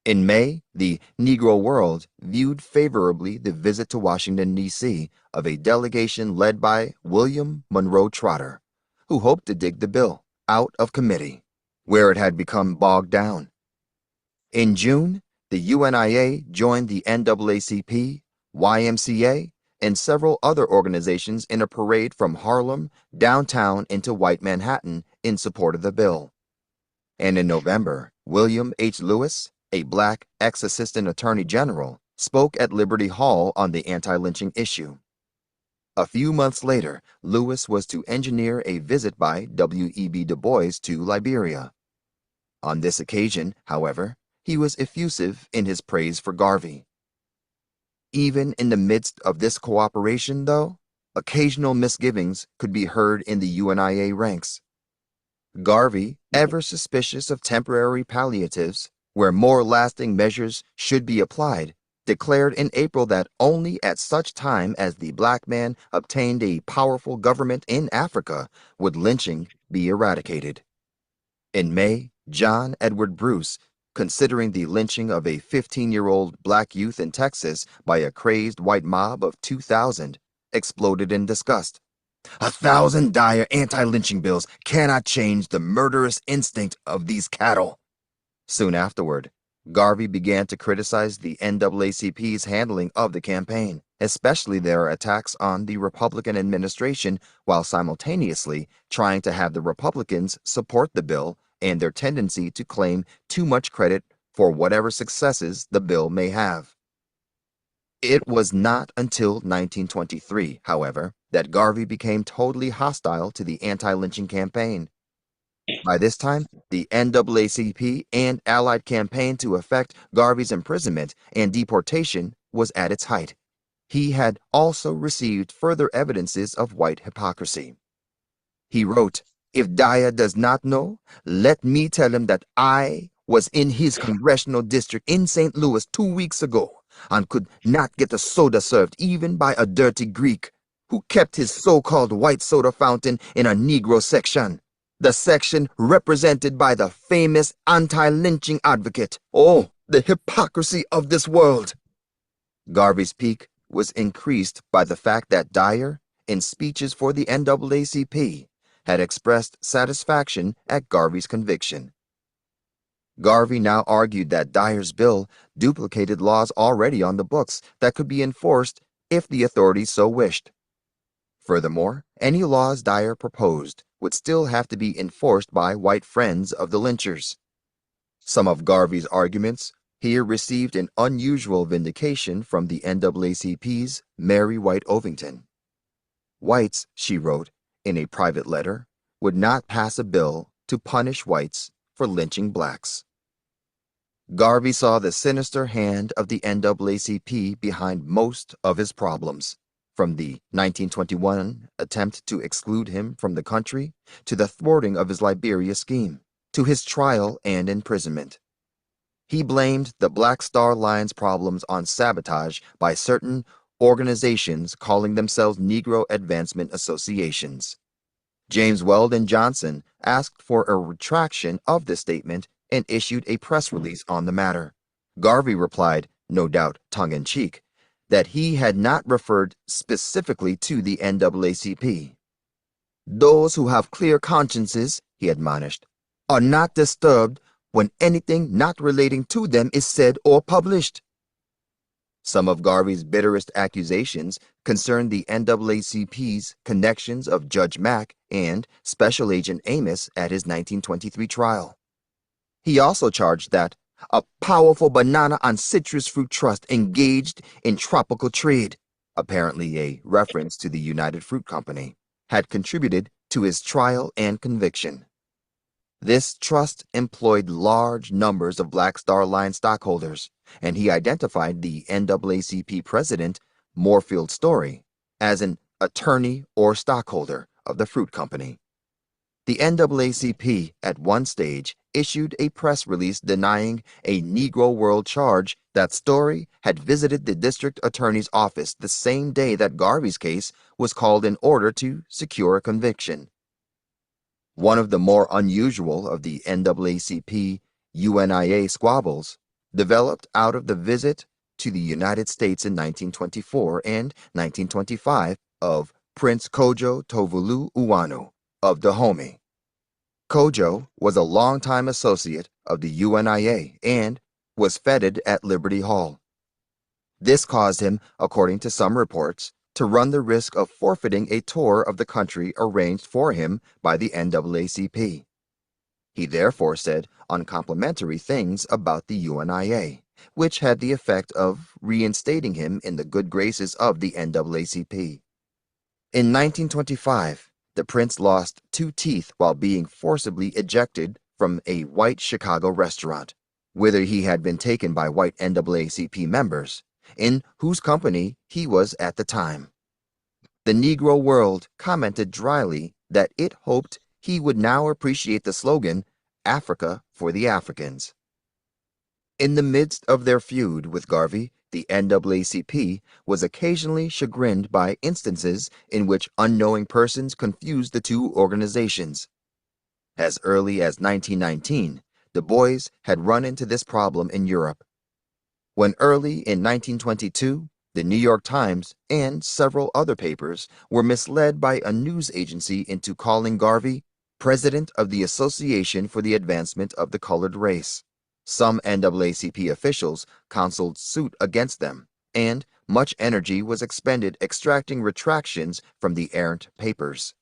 In May, the Negro World viewed favorably the visit to Washington, D.C. of a delegation led by William Monroe Trotter, who hoped to dig the bill out of committee, where it had become bogged down. In June, the UNIA joined the NAACP, YMCA, and several other organizations in a parade from Harlem downtown into White Manhattan in support of the bill. And in November, William H. Lewis, a black ex-assistant attorney general, spoke at Liberty Hall on the anti-lynching issue. A few months later, Lewis was to engineer a visit by W.E.B. Du Bois to Liberia. On this occasion, however, he was effusive in his praise for Garvey. Even in the midst of this cooperation, though, occasional misgivings could be heard in the UNIA ranks. Garvey, ever suspicious of temporary palliatives, where more lasting measures should be applied, declared in April that only at such time as the black man obtained a powerful government in Africa would lynching be eradicated. In May, John Edward Bruce, considering the lynching of a 15-year-old black youth in Texas by a crazed white mob of 2,000, exploded in disgust. 1,000 Dyer anti-lynching bills cannot change the murderous instinct of these cattle. Soon afterward, Garvey began to criticize the NAACP's handling of the campaign, especially their attacks on the Republican administration, while simultaneously trying to have the Republicans support the bill and their tendency to claim too much credit for whatever successes the bill may have. It was not until 1923, however, that Garvey became totally hostile to the anti-lynching campaign. By this time, the NAACP and Allied campaign to effect Garvey's imprisonment and deportation was at its height. He had also received further evidences of white hypocrisy. He wrote, "If Dyer does not know, let me tell him that I was in his congressional district in St. Louis 2 weeks ago and could not get a soda served even by a dirty Greek who kept his so-called white soda fountain in a Negro section, the section represented by the famous anti-lynching advocate. Oh, the hypocrisy of this world!" Garvey's pique was increased by the fact that Dyer, in speeches for the NAACP, had expressed satisfaction at Garvey's conviction. Garvey now argued that Dyer's bill duplicated laws already on the books that could be enforced if the authorities so wished. Furthermore, any laws Dyer proposed would still have to be enforced by white friends of the lynchers. Some of Garvey's arguments here received an unusual vindication from the NAACP's Mary White Ovington. Whites, she wrote in a private letter, would not pass a bill to punish whites for lynching blacks. Garvey saw the sinister hand of the NAACP behind most of his problems, from the 1921 attempt to exclude him from the country to the thwarting of his Liberia scheme, to his trial and imprisonment. He blamed the Black Star Line's problems on sabotage by certain organizations calling themselves Negro Advancement Associations. James Weldon Johnson asked for a retraction of the statement and issued a press release on the matter. Garvey replied, no doubt tongue-in-cheek, that he had not referred specifically to the NAACP. "Those who have clear consciences," he admonished, "are not disturbed when anything not relating to them is said or published." Some of Garvey's bitterest accusations concerned the NAACP's connections of Judge Mack and Special Agent Amos at his 1923 trial. He also charged that a powerful banana and citrus fruit trust engaged in tropical trade, apparently a reference to the United Fruit Company, had contributed to his trial and conviction. This trust employed large numbers of Black Star Line stockholders, and he identified the NAACP president, Moorfield Story, as an attorney or stockholder of the fruit company. The NAACP at one stage issued a press release denying a Negro World charge that Story had visited the district attorney's office the same day that Garvey's case was called in order to secure a conviction. One of the more unusual of the NAACP UNIA squabbles developed out of the visit to the United States in 1924 and 1925 of Prince Kojo Tovulu Uwanu of Dahomey. Kojo was a longtime associate of the UNIA and was feted at Liberty Hall. This caused him, according to some reports, to run the risk of forfeiting a tour of the country arranged for him by the NAACP. He therefore said uncomplimentary things about the UNIA, which had the effect of reinstating him in the good graces of the NAACP. In 1925, the prince lost 2 teeth while being forcibly ejected from a white Chicago restaurant, whither he had been taken by white NAACP members, in whose company he was at the time. The Negro World commented dryly that it hoped he would now appreciate the slogan, "Africa for the Africans." In the midst of their feud with Garvey, the NAACP was occasionally chagrined by instances in which unknowing persons confused the two organizations. As early as 1919, Du Bois had run into this problem in Europe. When early in 1922, the New York Times and several other papers were misled by a news agency into calling Garvey president of the Association for the Advancement of the Colored Race. Some NAACP officials counseled suit against them, and much energy was expended extracting retractions from the errant papers.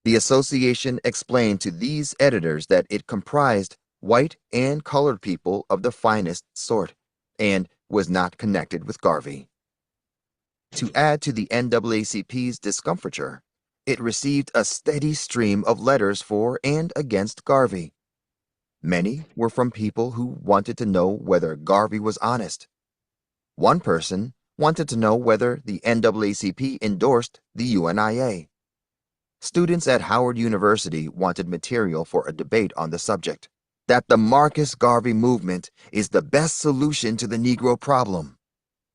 The association explained to these editors that it comprised white and colored people of the finest sort, and was not connected with Garvey. To add to the NAACP's discomfiture, it received a steady stream of letters for and against Garvey. Many were from people who wanted to know whether Garvey was honest. One person wanted to know whether the NAACP endorsed the UNIA. Students at Howard University wanted material for a debate on the subject, that the Marcus Garvey movement is the best solution to the Negro problem.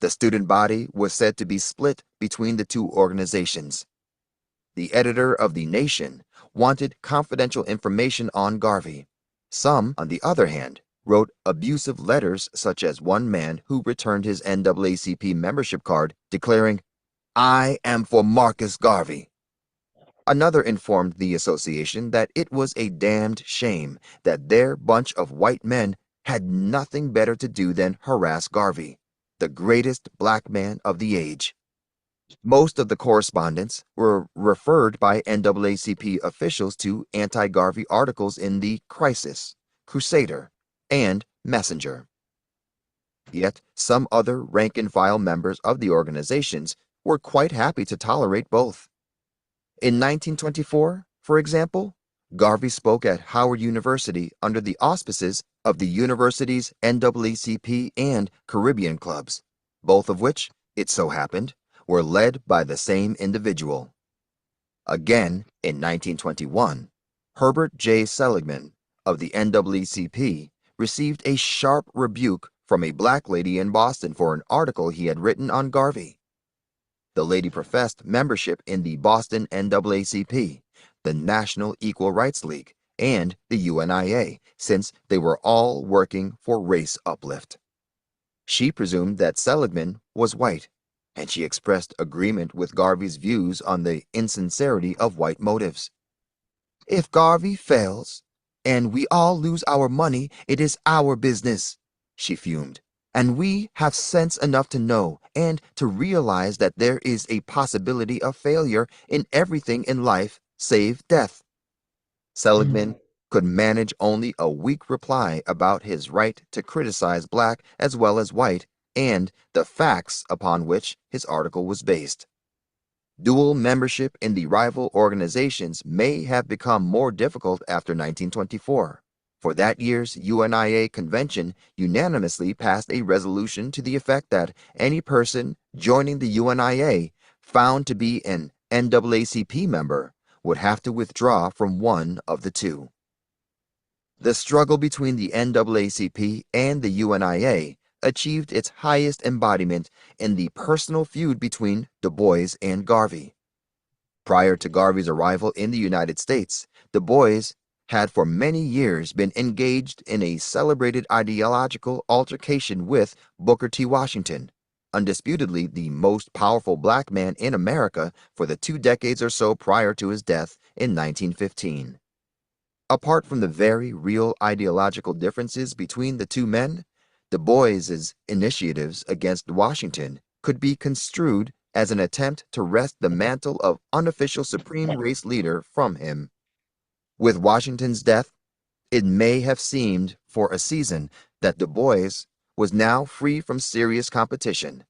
The student body was said to be split between the two organizations. The editor of The Nation wanted confidential information on Garvey. Some, on the other hand, wrote abusive letters, such as one man who returned his NAACP membership card declaring, "I am for Marcus Garvey." Another informed the association that it was a damned shame that their bunch of white men had nothing better to do than harass Garvey, the greatest black man of the age. Most of the correspondence were referred by NAACP officials to anti-Garvey articles in the Crisis, Crusader, and Messenger. Yet some other rank-and-file members of the organizations were quite happy to tolerate both. In 1924, for example, Garvey spoke at Howard University under the auspices of the university's NAACP and Caribbean clubs, both of which, it so happened, were led by the same individual. Again, in 1921, Herbert J. Seligman of the NAACP received a sharp rebuke from a black lady in Boston for an article he had written on Garvey. The lady professed membership in the Boston NAACP, the National Equal Rights League, and the UNIA, since they were all working for race uplift. She presumed that Seligman was white, and she expressed agreement with Garvey's views on the insincerity of white motives. "If Garvey fails, and we all lose our money, it is our business," she fumed. "And we have sense enough to know and to realize that there is a possibility of failure in everything in life save death." Seligman could manage only a weak reply about his right to criticize black as well as white and the facts upon which his article was based. Dual membership in the rival organizations may have become more difficult after 1924. For that year's UNIA convention unanimously passed a resolution to the effect that any person joining the UNIA found to be an NAACP member would have to withdraw from one of the two. The struggle between the NAACP and the UNIA achieved its highest embodiment in the personal feud between Du Bois and Garvey. Prior to Garvey's arrival in the United States, Du Bois had for many years been engaged in a celebrated ideological altercation with Booker T. Washington, undisputedly the most powerful black man in America for the 2 decades or so prior to his death in 1915. Apart from the very real ideological differences between the two men, Du Bois's initiatives against Washington could be construed as an attempt to wrest the mantle of unofficial supreme race leader from him. With Washington's death, it may have seemed for a season that Du Bois was now free from serious competition.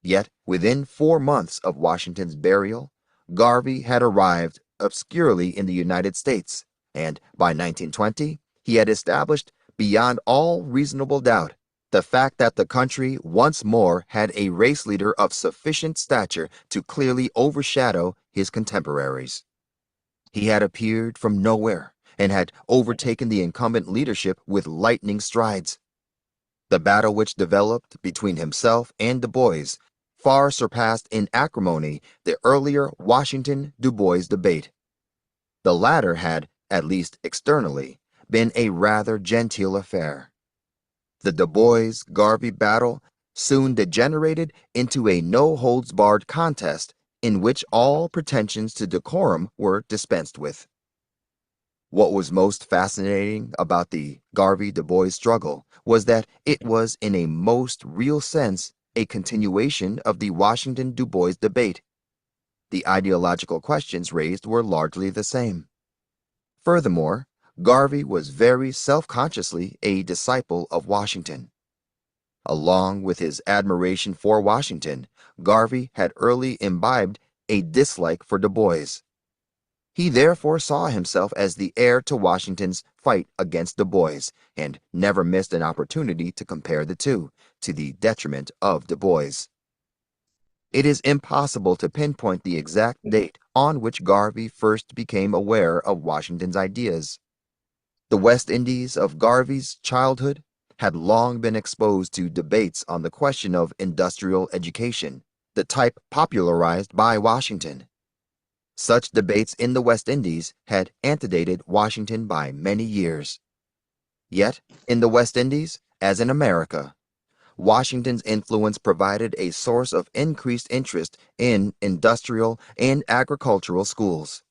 Yet, within 4 months of Washington's burial, Garvey had arrived obscurely in the United States, and by 1920, he had established, beyond all reasonable doubt, the fact that the country once more had a race leader of sufficient stature to clearly overshadow his contemporaries. He had appeared from nowhere and had overtaken the incumbent leadership with lightning strides. The battle which developed between himself and Du Bois far surpassed in acrimony the earlier Washington-Du Bois debate. The latter had, at least externally, been a rather genteel affair. The Du Bois-Garvey battle soon degenerated into a no-holds-barred contest in which all pretensions to decorum were dispensed with. What was most fascinating about the Garvey-Du Bois struggle was that it was in a most real sense a continuation of the Washington-Du Bois debate. The ideological questions raised were largely the same. Furthermore, Garvey was very self-consciously a disciple of Washington. Along with his admiration for Washington, Garvey had early imbibed a dislike for Du Bois. He therefore saw himself as the heir to Washington's fight against Du Bois and never missed an opportunity to compare the two, to the detriment of Du Bois. It is impossible to pinpoint the exact date on which Garvey first became aware of Washington's ideas. The West Indies of Garvey's childhood had long been exposed to debates on the question of industrial education, the type popularized by Washington. Such debates in the West Indies had antedated Washington by many years. Yet, in the West Indies, as in America, Washington's influence provided a source of increased interest in industrial and agricultural schools.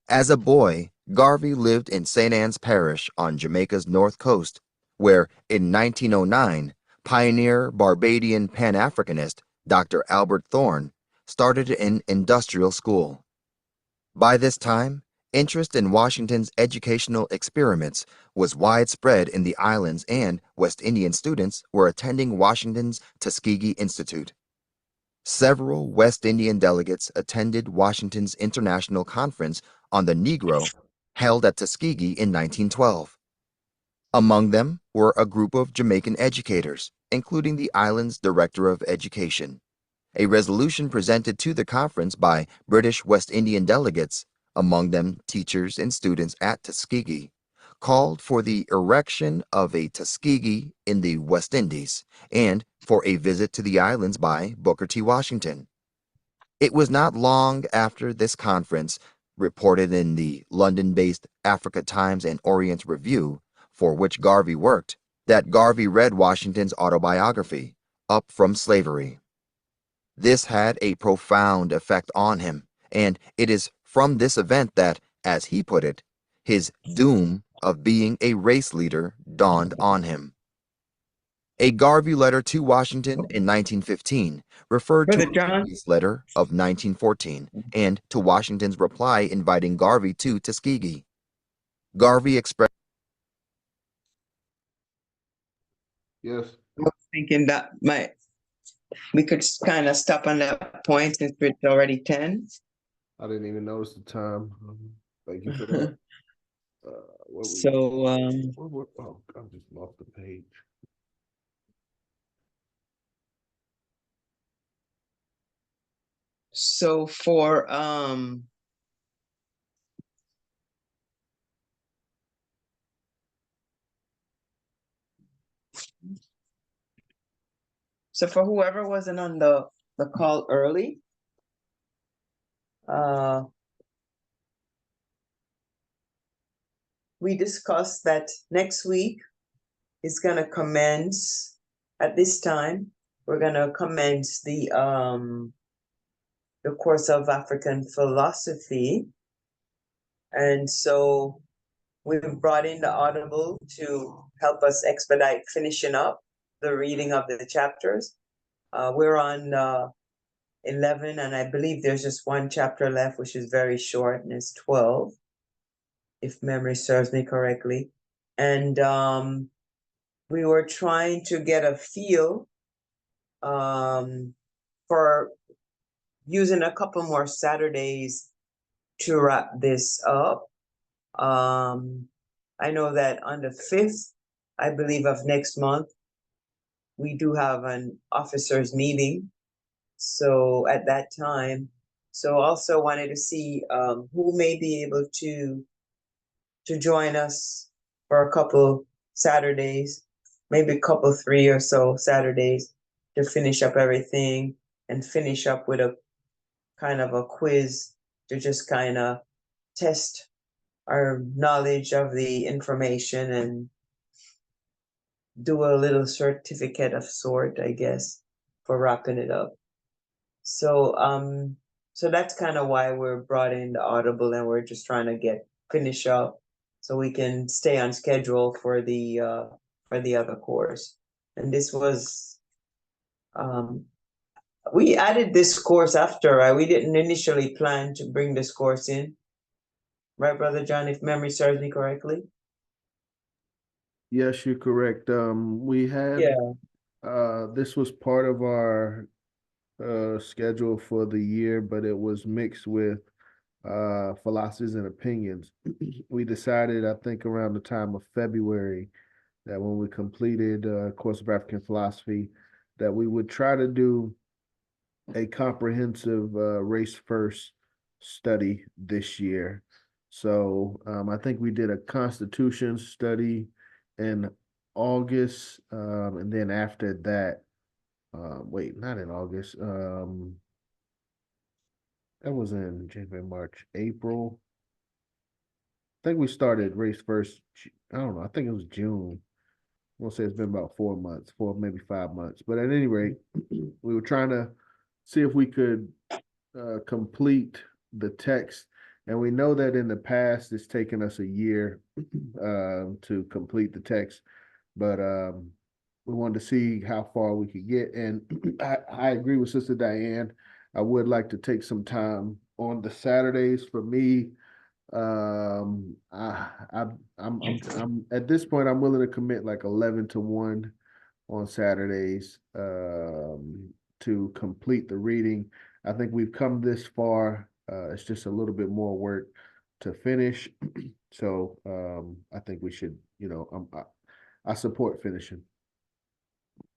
As a boy, Garvey lived in St. Anne's Parish on Jamaica's north coast, where in 1909, pioneer Barbadian Pan-Africanist Dr. Albert Thorne started an industrial school. By this time, interest in Washington's educational experiments was widespread in the islands, and West Indian students were attending Washington's Tuskegee Institute. Several West Indian delegates attended Washington's International Conference on the Negro held at Tuskegee in 1912. Among them were a group of Jamaican educators, including the island's Director of Education. A resolution presented to the conference by British West Indian delegates, among them teachers and students at Tuskegee, called for the erection of a Tuskegee in the West Indies and for a visit to the islands by Booker T. Washington. It was not long after this conference, reported in the London-based Africa Times and Orient Review, for which Garvey worked, that Garvey read Washington's autobiography, Up from Slavery. This had a profound effect on him, and it is from this event that, as he put it, his doom of being a race leader dawned on him. A Garvey letter to Washington in 1915 referred to Brother a John? previous letter of 1914 and to Washington's reply inviting Garvey to Tuskegee. Garvey expressed. Yes. I was thinking that we could kind of stop on that point since it's already 10. I didn't even notice the time. Thank you for that. What we, So, oh, I just lost the page. so for, so for whoever wasn't on the call early, we discussed that next week is gonna commence at this time. We're gonna commence the course of African philosophy. And so we've brought in the Audible to help us expedite finishing up the reading of the chapters. We're on 11, and I believe there's just one chapter left, which is very short, and it's 12, if memory serves me correctly. And we were trying to get a feel for using a couple more Saturdays to wrap this up. I know that on the 5th, I believe, of next month, we do have an officers meeting. So at that time, so also wanted to see who may be able to join us for a couple Saturdays, maybe a couple 3 or so Saturdays to finish up everything and finish up with a kind of a quiz to just kind of test our knowledge of the information and do a little certificate of sort, I guess, for wrapping it up. So so that's kind of why we're brought in the Audible, and we're just trying to finish up so we can stay on schedule for the other course. And this was we added this course after, we didn't initially plan to bring this course in. right, Brother John, if memory serves me correctly? Yes, you're correct. We had, Yeah, this was part of our schedule for the year, but it was mixed with philosophies and opinions. We decided, I think, around the time of February, that when we completed course of African philosophy, that we would try to do a comprehensive race first study this year. So I think we did a Constitution study in August, and then after that, wait, not in August. That was in January, March, April. I think we started race first. I don't know. I think it was June. We'll say it's been about 4 months, maybe 5 months. But at any rate, we were trying to see if we could complete the text. And we know that in the past, it's taken us a year to complete the text. But we wanted to see how far we could get. And I agree with Sister Diane. I would like to take some time on the Saturdays. For me, I'm at this point, I'm willing to commit like 11 to 1 on Saturdays to complete the reading. I think we've come this far. It's just a little bit more work to finish. So I think we should, I support finishing.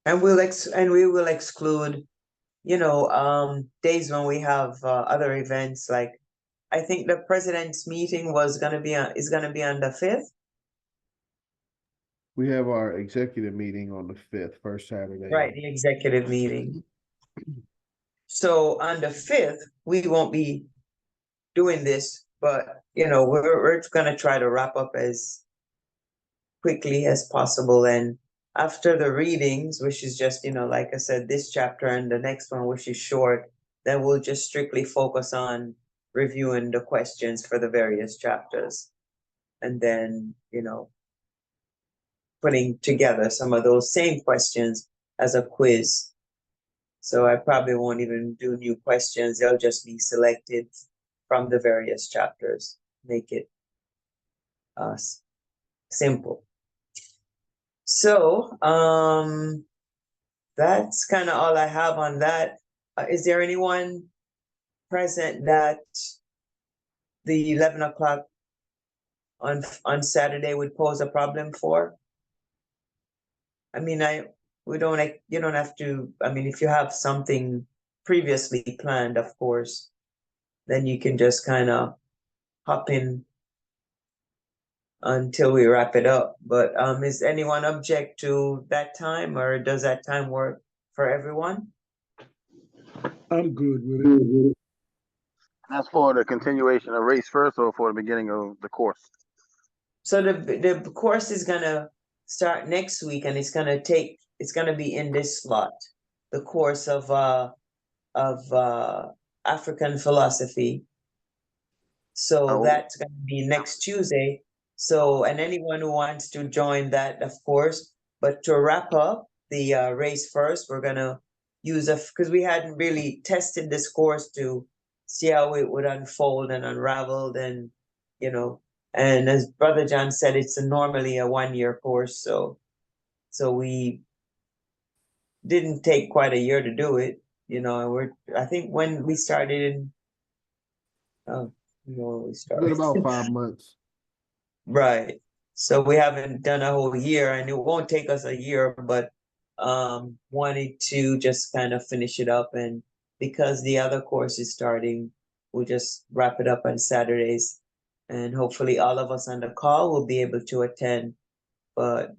and we will exclude, days when we have other events, like I think the president's meeting is gonna be on the 5th. We have our executive meeting on the 5th, first Saturday. Right, the executive meeting. So on the 5th, we won't be doing this, but we're gonna try to wrap up as quickly as possible. And after the readings, which is just, like I said, this chapter and the next one, which is short, then we'll just strictly focus on reviewing the questions for the various chapters. And then, putting together some of those same questions as a quiz. So I probably won't even do new questions. They'll just be selected from the various chapters. Make it simple. So that's kind of all I have on that. Is there anyone present that the 11 o'clock on Saturday would pose a problem for? I mean, you don't have to, I mean, if you have something previously planned, of course, then you can just kind of hop in until we wrap it up. But is anyone object to that time, or does that time work for everyone? I'm good with it. That's for the continuation of race first or for the beginning of the course? So the course is gonna start next week, and it's gonna be in this slot, the course of African philosophy. So that's gonna be next Tuesday. So, and anyone who wants to join that, of course, but to wrap up the race first, we're gonna use because we hadn't really tested this course to see how it would unfold and unravel, and and as Brother John said, it's normally a 1-year course, so we didn't take quite a year to do it, and I think when we started when we It's started been about 5 months. right. So we haven't done a whole year, and it won't take us a year, but wanted to just kind of finish it up. And because the other course is starting, we'll just wrap it up on Saturdays, and hopefully all of us on the call will be able to attend. But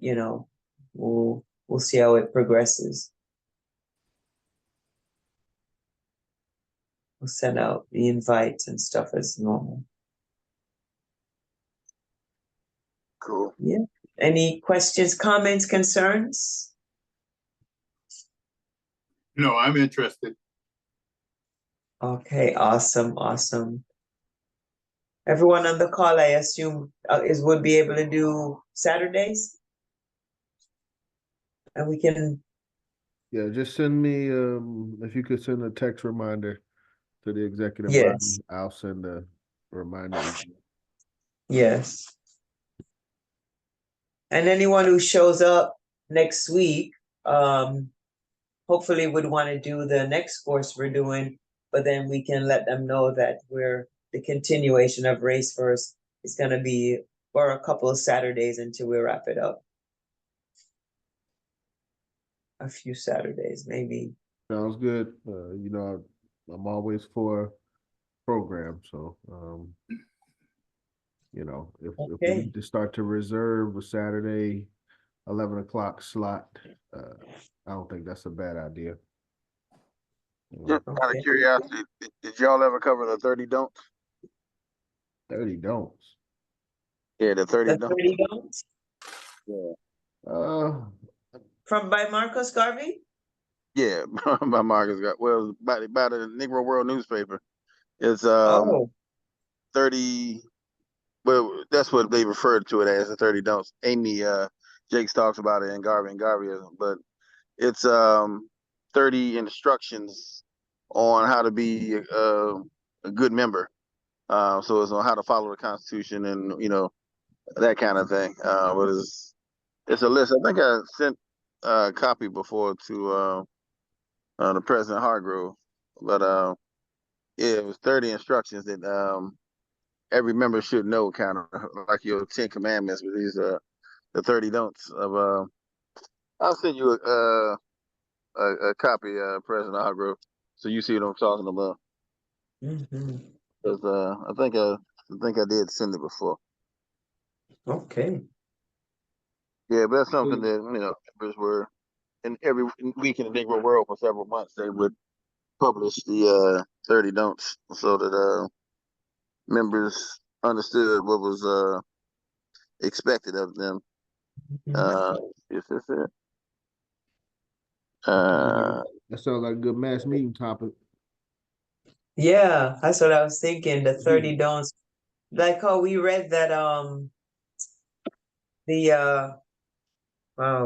we'll see how it progresses. We'll send out the invites and stuff as normal. Cool. Yeah. Any questions, comments, concerns? No, I'm interested. Okay, awesome. Everyone on the call, I assume, would be able to do Saturdays? And we can, Yeah, just send me, if you could send a text reminder to the executive body, yes, I'll send a reminder. Yes. And anyone who shows up next week, hopefully would want to do the next course we're doing, but then we can let them know that the continuation of Race First is going to be for a couple of Saturdays until we wrap it up. A few Saturdays, maybe. Sounds good. You know, I'm always for program, so you know, if we Okay. need to start to reserve a Saturday 11 o'clock slot, I don't think that's a bad idea. Just out Okay. of curiosity, did y'all ever cover the 30 don'ts? 30 don'ts. Yeah, the 30 The don'ts. 30 don'ts Uh, by Marcus Garvey? Yeah, by Marcus got by the Negro World newspaper. It's 30. Well, that's what they referred to it as, the 30 don'ts. Amy Jakes talks about it in Garvey and Garveyism, but it's 30 instructions on how to be a good member. So it's on how to follow the Constitution and that kind of thing. But it's a list. I think I sent a copy before to the President Hargrove, but yeah, it was 30 instructions that every member should know, kind of like your 10 commandments. But these are the 30 don'ts of. I'll send you a copy, President Hargrove, so you see what I'm talking about. Mm-hmm. Because I think I did send it before. Okay. Yeah, but that's something that members were in every week in the Negro world for several months. They would publish the 30 don'ts so that members understood what was expected of them. Is this it? that sounds like a good mass meeting topic. Yeah, that's what I was thinking. The 30 don'ts. Like how we read that oh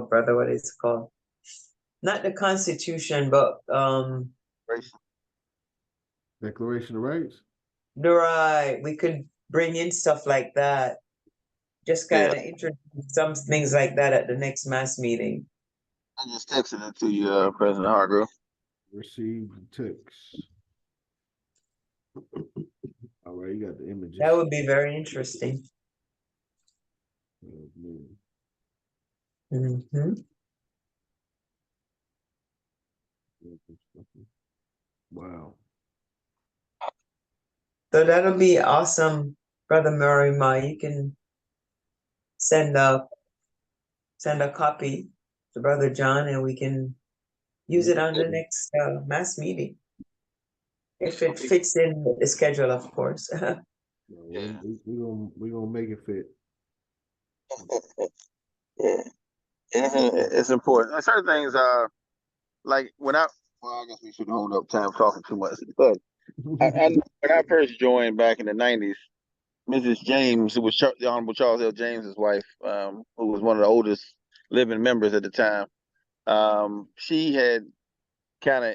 brother, what is it called? Not the Constitution, but Declaration of Rights. right. We could bring in stuff like that. Just kind of introduce some things like that at the next mass meeting. I just texted it to you, President Hargrove. Received text. All right, you got the images. That would be very interesting. Mm-hmm. Wow. So that'll be awesome, Brother Murray. You can send a copy to Brother John, and we can use it on the next mass meeting. If it fits in with the schedule, of course. We're gonna make it fit. Yeah, it's important. And certain things are like I guess we shouldn't hold up time talking too much, but when I first joined back in the 90s, Mrs. James, who was the Honorable Charles L. James's wife, who was one of the oldest living members at the time, she had kind of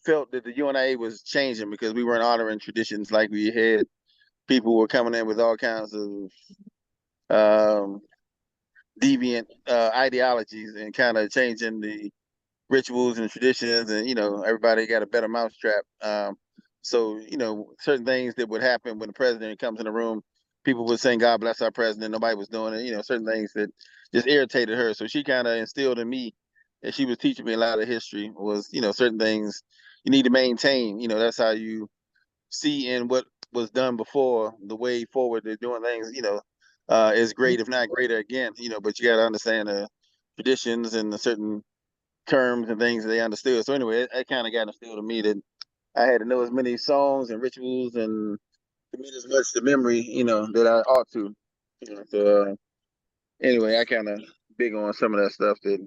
felt that the UNIA was changing because we weren't honoring traditions like we had. People were coming in with all kinds of deviant ideologies and kind of changing the rituals and traditions, and everybody got a better mousetrap. So certain things that would happen when the president comes in the room, people would saying "God bless our president." Nobody was doing it. Certain things that just irritated her. So she kind of instilled in me, and she was teaching me a lot of history. Was certain things you need to maintain. That's how you see in what was done before the way forward. They're doing things. Is great, if not greater again. But you got to understand the traditions and the certain terms and things that they understood. So anyway, it kind of got instilled in me that I had to know as many songs and rituals and commit as much to memory, that I ought to. So anyway, I kind of big on some of that stuff that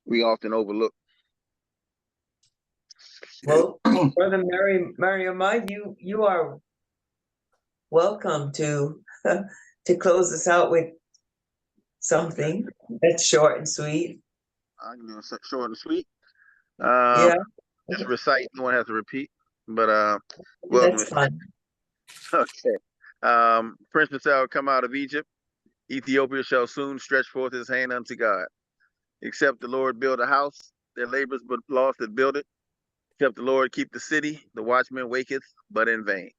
we often overlook. Well, Brother Mariamai, you are welcome to to close us out with something that's short and sweet. I can do it short and sweet. Yeah, Just recite. No one has to repeat. But welcome. that's fun. Okay. Prince shall come out of Egypt. Ethiopia shall soon stretch forth his hand unto God. Except the Lord build a house, their labors but lost that build it. Except the Lord keep the city, the watchman waketh, but in vain.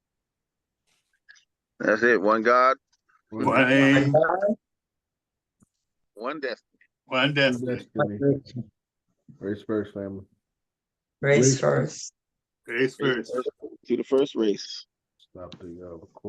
That's it. One God, One aim, one destiny. one destiny. Destiny. Race first, family. Race first. Face first. To the first race. Stop the